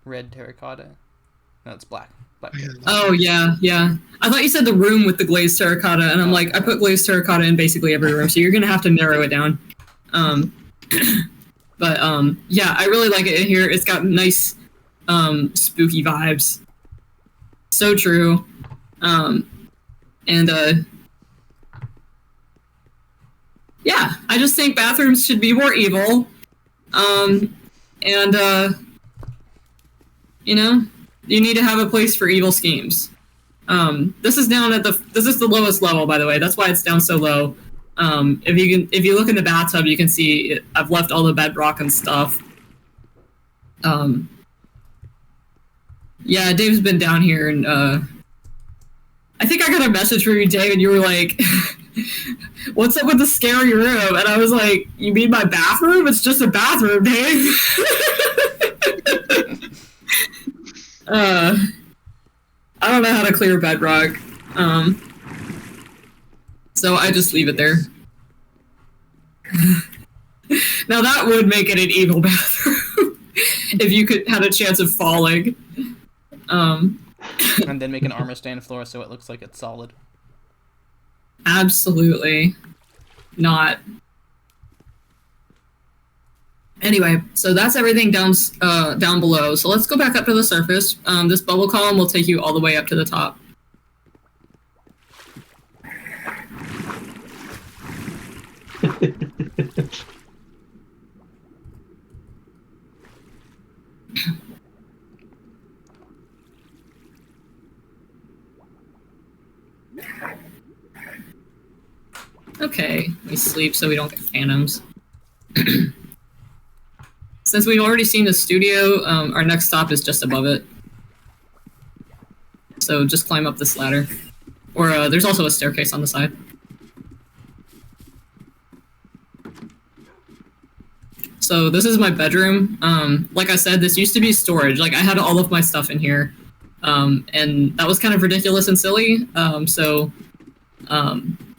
red terracotta. No, it's black. Oh, yeah, yeah. I thought you said the room with the glazed terracotta, and I'm like, I put glazed terracotta in basically every room, so you're gonna have to narrow it down. But yeah, I really like it in here. It's got nice spooky vibes. So true. Yeah, I just think bathrooms should be more evil. You know, you need to have a place for evil schemes. This is down at this is the lowest level, by the way. That's why it's down so low. If you look in the bathtub, you can see I've left all the bedrock and stuff. Yeah, Dave's been down here, and I think I got a message from you, Dave, and you were like, "What's up with the scary room?" And I was like, "You mean my bathroom? It's just a bathroom, Dave." I don't know how to clear bedrock, so I just leave it there. Now that would make it an evil bathroom if you had a chance of falling. And then make an armor stand floor so it looks like it's solid. Absolutely not. Anyway, so that's everything down below. So let's go back up to the surface. This bubble column will take you all the way up to the top. Okay, we sleep so we don't get phantoms. Since we've already seen the studio, our next stop is just above it. So just climb up this ladder. Or there's also a staircase on the side. So this is my bedroom. Like I said, this used to be storage. Like, I had all of my stuff in here. And that was kind of ridiculous and silly.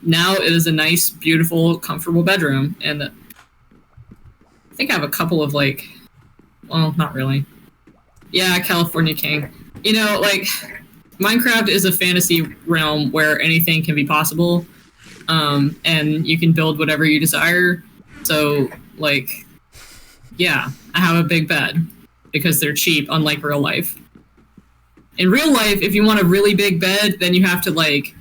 Now it is a nice, beautiful, comfortable bedroom. And I think I have a couple of, like, well, not really. Yeah, California King. You know, like, Minecraft is a fantasy realm where anything can be possible. And you can build whatever you desire. So, like, yeah, I have a big bed because they're cheap, unlike real life. In real life, if you want a really big bed, then you have to, like,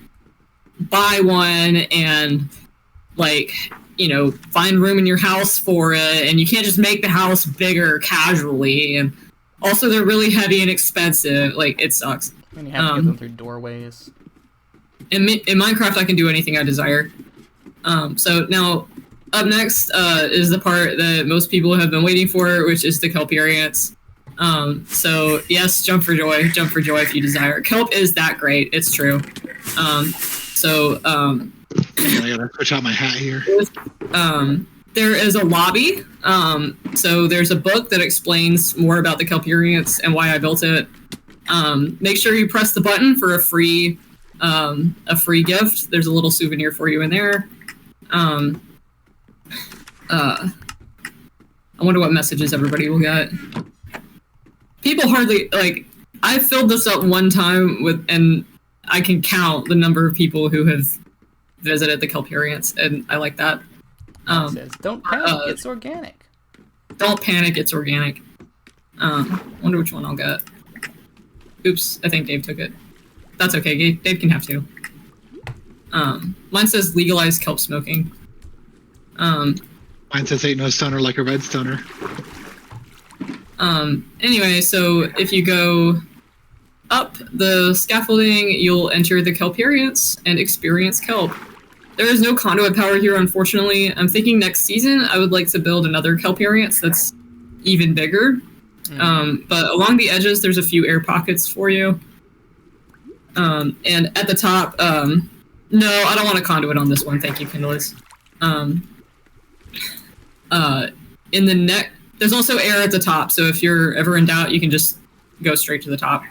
buy one and, like, you know, find room in your house for it, and you can't just make the house bigger casually, and also they're really heavy and expensive. Like, it sucks. And you have to get them through doorways. in Minecraft, I can do anything I desire. So now, up next is the part that most people have been waiting for, which is the Kelpiarians. So yes, jump for joy if you desire. Kelp is that great. It's true. I gotta switch out my hat here. There is a lobby. So there's a book that explains more about the Kelpiarians and why I built it. Make sure you press the button for a free gift. There's a little souvenir for you in there. I wonder what messages everybody will get. People hardly I filled this up one time and I can count the number of people who have visited the Kelpiarians, and I like that. It says, don't panic, it's organic. Don't panic, it's organic. Wonder which one I'll get. Oops, I think Dave took it. That's okay, Dave can have two. Mine says legalize kelp smoking. Mine says ain't no stoner like a red stoner. Anyway, so if you go up the scaffolding, you'll enter the Kelpiarians and experience kelp. There is no conduit power here, unfortunately. I'm thinking next season I would like to build another Kelpiarians that's even bigger. But along the edges, there's a few air pockets for you. And at the top, no, I don't want a conduit on this one. Thank you, Kindles. In the neck, there's also air at the top. So if you're ever in doubt, you can just go straight to the top.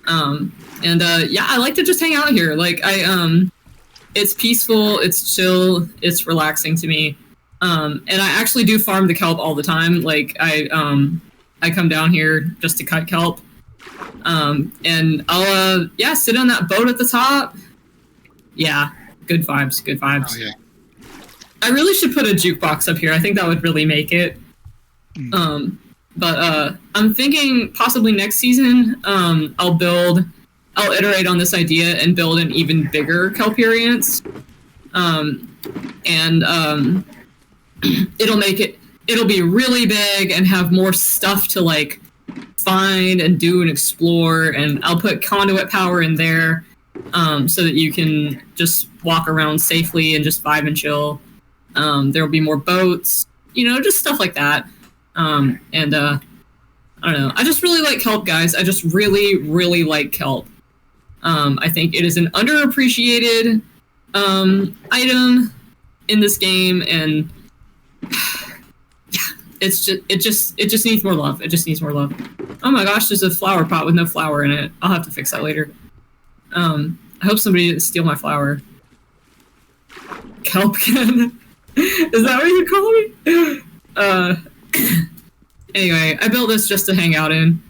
Yeah, I like to just hang out here. It's peaceful, it's chill, it's relaxing to me. And I actually do farm the kelp all the time. I come down here just to cut kelp. And I'll sit on that boat at the top. Yeah, good vibes. Oh, yeah. I really should put a jukebox up here. I think that would really make it. But I'm thinking possibly next season, I'll iterate on this idea and build an even bigger Kelpiarians. It'll be really big and have more stuff to find and do and explore, and I'll put conduit power in there so that you can just walk around safely and just vibe and chill. There'll be more boats, just stuff like that. I don't know. I just really like kelp, guys. I just really, really like kelp. I think it is an underappreciated item in this game, and it just needs more love. It just needs more love. Oh my gosh, there's a flower pot with no flower in it. I'll have to fix that later. I hope somebody didn't steal my flower. Kelpkin. Is that what you call me? Anyway, I built this just to hang out in.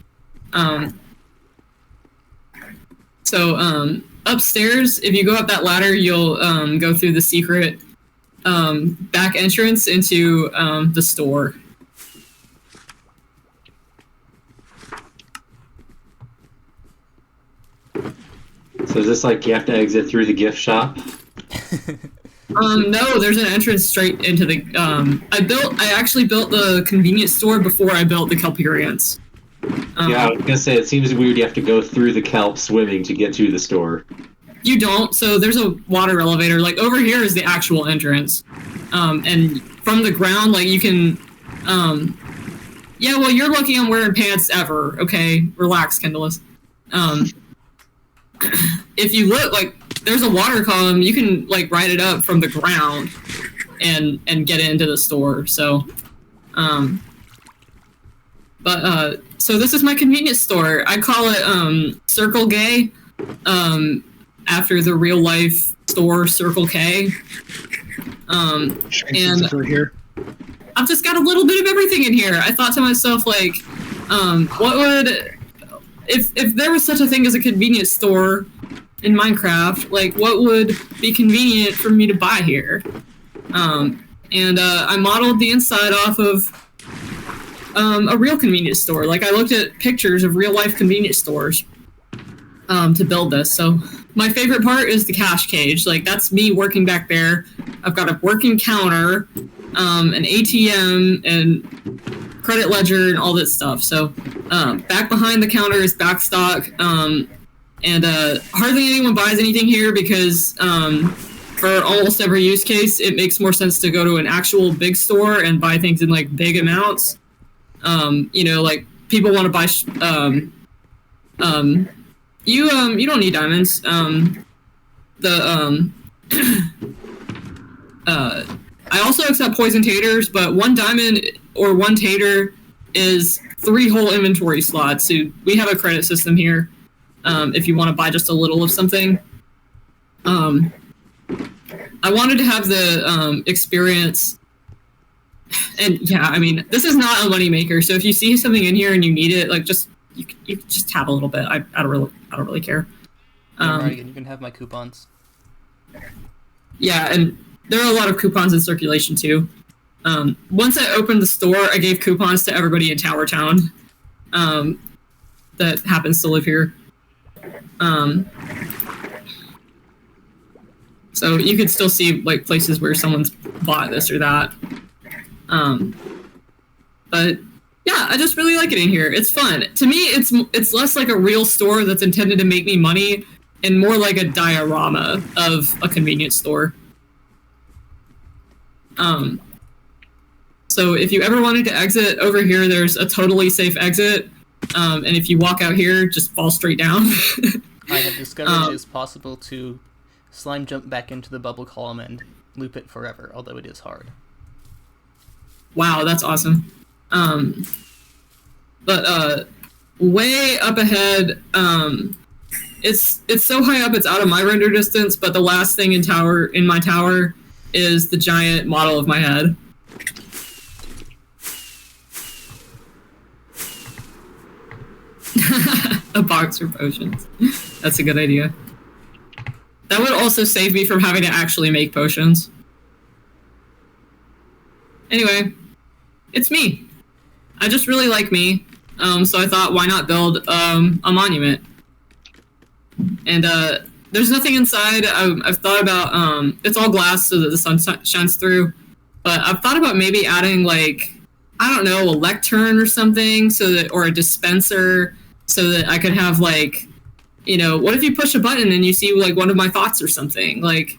So upstairs, if you go up that ladder, you'll go through the secret back entrance into the store. So is this you have to exit through the gift shop? No, there's an entrance straight into the. I actually built the convenience store before I built the Kelpiarians. Yeah, I was gonna say it seems weird. You have to go through the kelp swimming to get to the store. You don't. So there's a water elevator. Over here is the actual entrance, and from the ground, you can. Yeah, well, you're lucky I'm wearing pants ever. Okay, relax, Kendallus. If you look, there's a water column. You can ride it up from the ground, and get into the store. So, so this is my convenience store. I call it Circle Gay, after the real life store Circle K. And here. I've just got a little bit of everything in here. I thought to myself, what would if there was such a thing as a convenience store in Minecraft, what would be convenient for me to buy here? I modeled the inside off of a real convenience store. I looked at pictures of real life convenience stores to build this. So my favorite part is the cash cage. That's me working back there. I've got a working counter, an ATM, and credit ledger, and all that stuff. So back behind the counter is backstock. And hardly anyone buys anything here because for almost every use case, it makes more sense to go to an actual big store and buy things in like big amounts. Like people want to buy. You don't need diamonds. I also accept poison taters, but 1 diamond or 1 tater is 3 whole inventory slots. So we have a credit system here. If you want to buy just a little of something. I wanted to have the experience, and yeah, I mean, this is not a moneymaker. So if you see something in here and you need it, like you just have a little bit. I don't really care. You can have my coupons. Yeah, and there are a lot of coupons in circulation too. Once I opened the store, I gave coupons to everybody in Tower Town that happens to live here. So you could still see like places where someone's bought this or that. But yeah, I just really like it in here. It's fun. To me, it's less like a real store that's intended to make me money and more like a diorama of a convenience store. So if you ever wanted to exit over here, there's a totally safe exit. And if you walk out here, just fall straight down. I have discovered it is possible to slime jump back into the bubble column and loop it forever, although it is hard. Wow, that's awesome. But way up ahead, it's so high up it's out of my render distance, but the last thing in my tower is the giant model of my head. A box for potions. That's a good idea. That would also save me from having to actually make potions. Anyway, it's me. I just really like me. So I thought, why not build a monument? And there's nothing inside. I've thought about, it's all glass so that the sun shines through. But I've thought about maybe adding like, I don't know, a lectern or something, or a dispenser, so that I could have like, what if you push a button and you see like one of my thoughts or something? Like,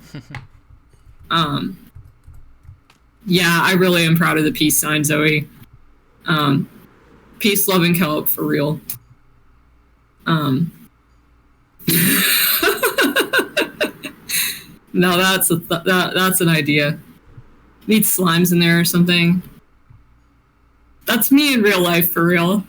yeah, I really am proud of the peace sign, Zoe. Peace, love, and help for real. No, that's an idea. Need slimes in there or something. That's me in real life for real.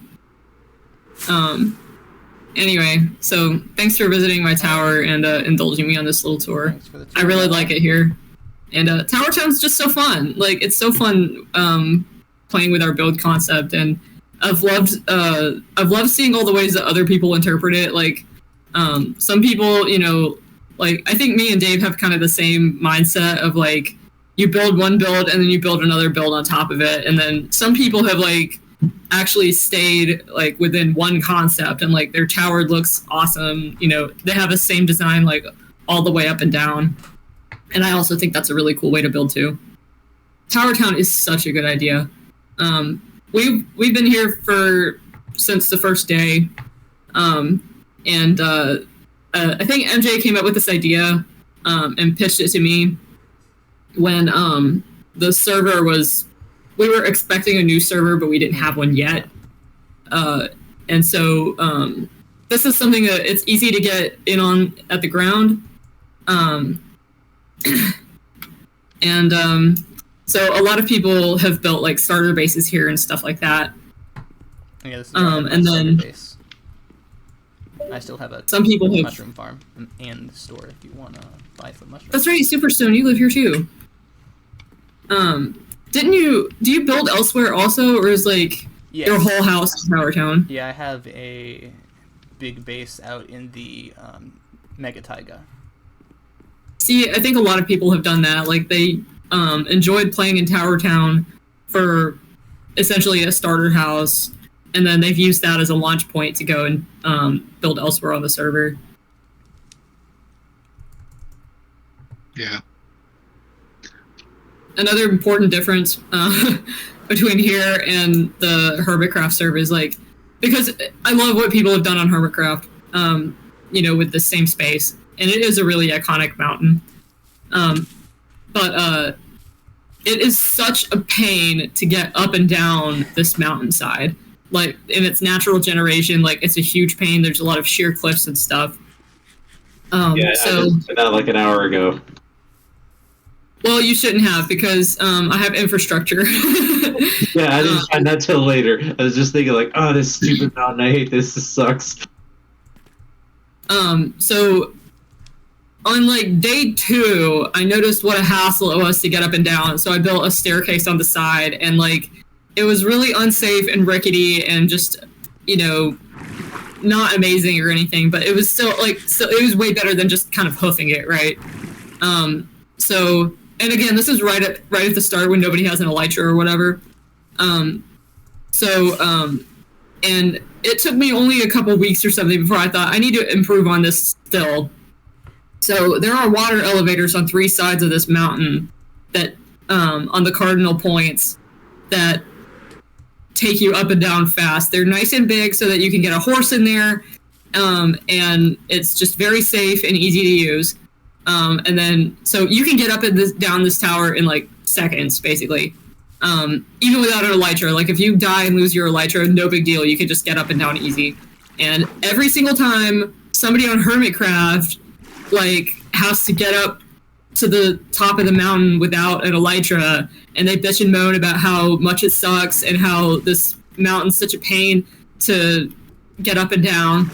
Anyway, so thanks for visiting my tower and indulging me on this little tour. I really like it here. And Tower Town's just so fun. Like, it's so fun playing with our build concept, and I've loved seeing all the ways that other people interpret it. Like, some people, like, I think me and Dave have kind of the same mindset of like, you build one build and then you build another build on top of it, and then some people have like actually stayed like within one concept, and like their tower looks awesome. They have the same design like all the way up and down, and I also think that's a really cool way to build too. Tower Town is such a good idea. We've been here since the first day, and I think MJ came up with this idea and pitched it to me when the server was. We were expecting a new server, but we didn't have one yet. And so this is something that it's easy to get in on at the ground. So a lot of people have built like starter bases here and stuff like that. Yeah, this is and then base. I still have some people have mushroom farm and store if you want to buy some mushrooms. That's right, Superstone, you live here too. Do you build elsewhere also, or is like your whole house in Tower Town? Yeah, I have a big base out in the Mega Taiga. See, I think a lot of people have done that. Like, they enjoyed playing in Tower Town for essentially a starter house, and then they've used that as a launch point to go and build elsewhere on the server. Yeah. Another important difference between here and the Hermitcraft server is like, because I love what people have done on Hermitcraft. with the same space. And it is a really iconic mountain. But it is such a pain to get up and down this mountainside. Like, in its natural generation, like, it's a huge pain. There's a lot of sheer cliffs and stuff. I just did that like an hour ago. Well, you shouldn't have, because I have infrastructure. Yeah, I didn't find that till later. I was just thinking like, oh, this stupid mountain, I hate this sucks. So on like day 2, I noticed what a hassle it was to get up and down. So I built a staircase on the side, and like it was really unsafe and rickety and just, not amazing or anything, but it was still it was way better than just kind of hoofing it, right? So, and again, this is right at the start when nobody has an elytra or whatever. And it took me only a couple weeks or something before I thought I need to improve on this still. So there are water elevators on 3 sides of this mountain that, on the cardinal points, that take you up and down fast. They're nice and big so that you can get a horse in there, and it's just very safe and easy to use. And then, so you can get up and down this tower in like seconds, basically. Even without an elytra. Like, if you die and lose your elytra, no big deal. You can just get up and down easy. And every single time somebody on Hermitcraft like has to get up to the top of the mountain without an elytra, and they bitch and moan about how much it sucks and how this mountain's such a pain to get up and down,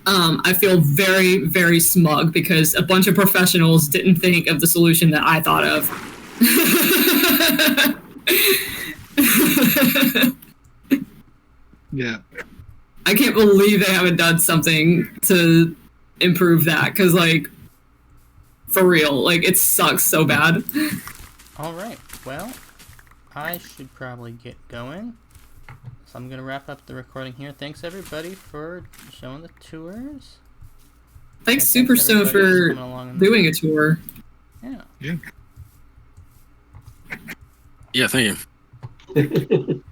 I feel very, very smug because a bunch of professionals didn't think of the solution that I thought of. Yeah. I can't believe they haven't done something to improve that, because, like, for real, like, it sucks so bad. Alright, well, I should probably get going. So I'm going to wrap up the recording here. Thanks, everybody, for showing the tours. Thanks, Superstone, for doing a tour. Yeah. Yeah. Yeah, thank you.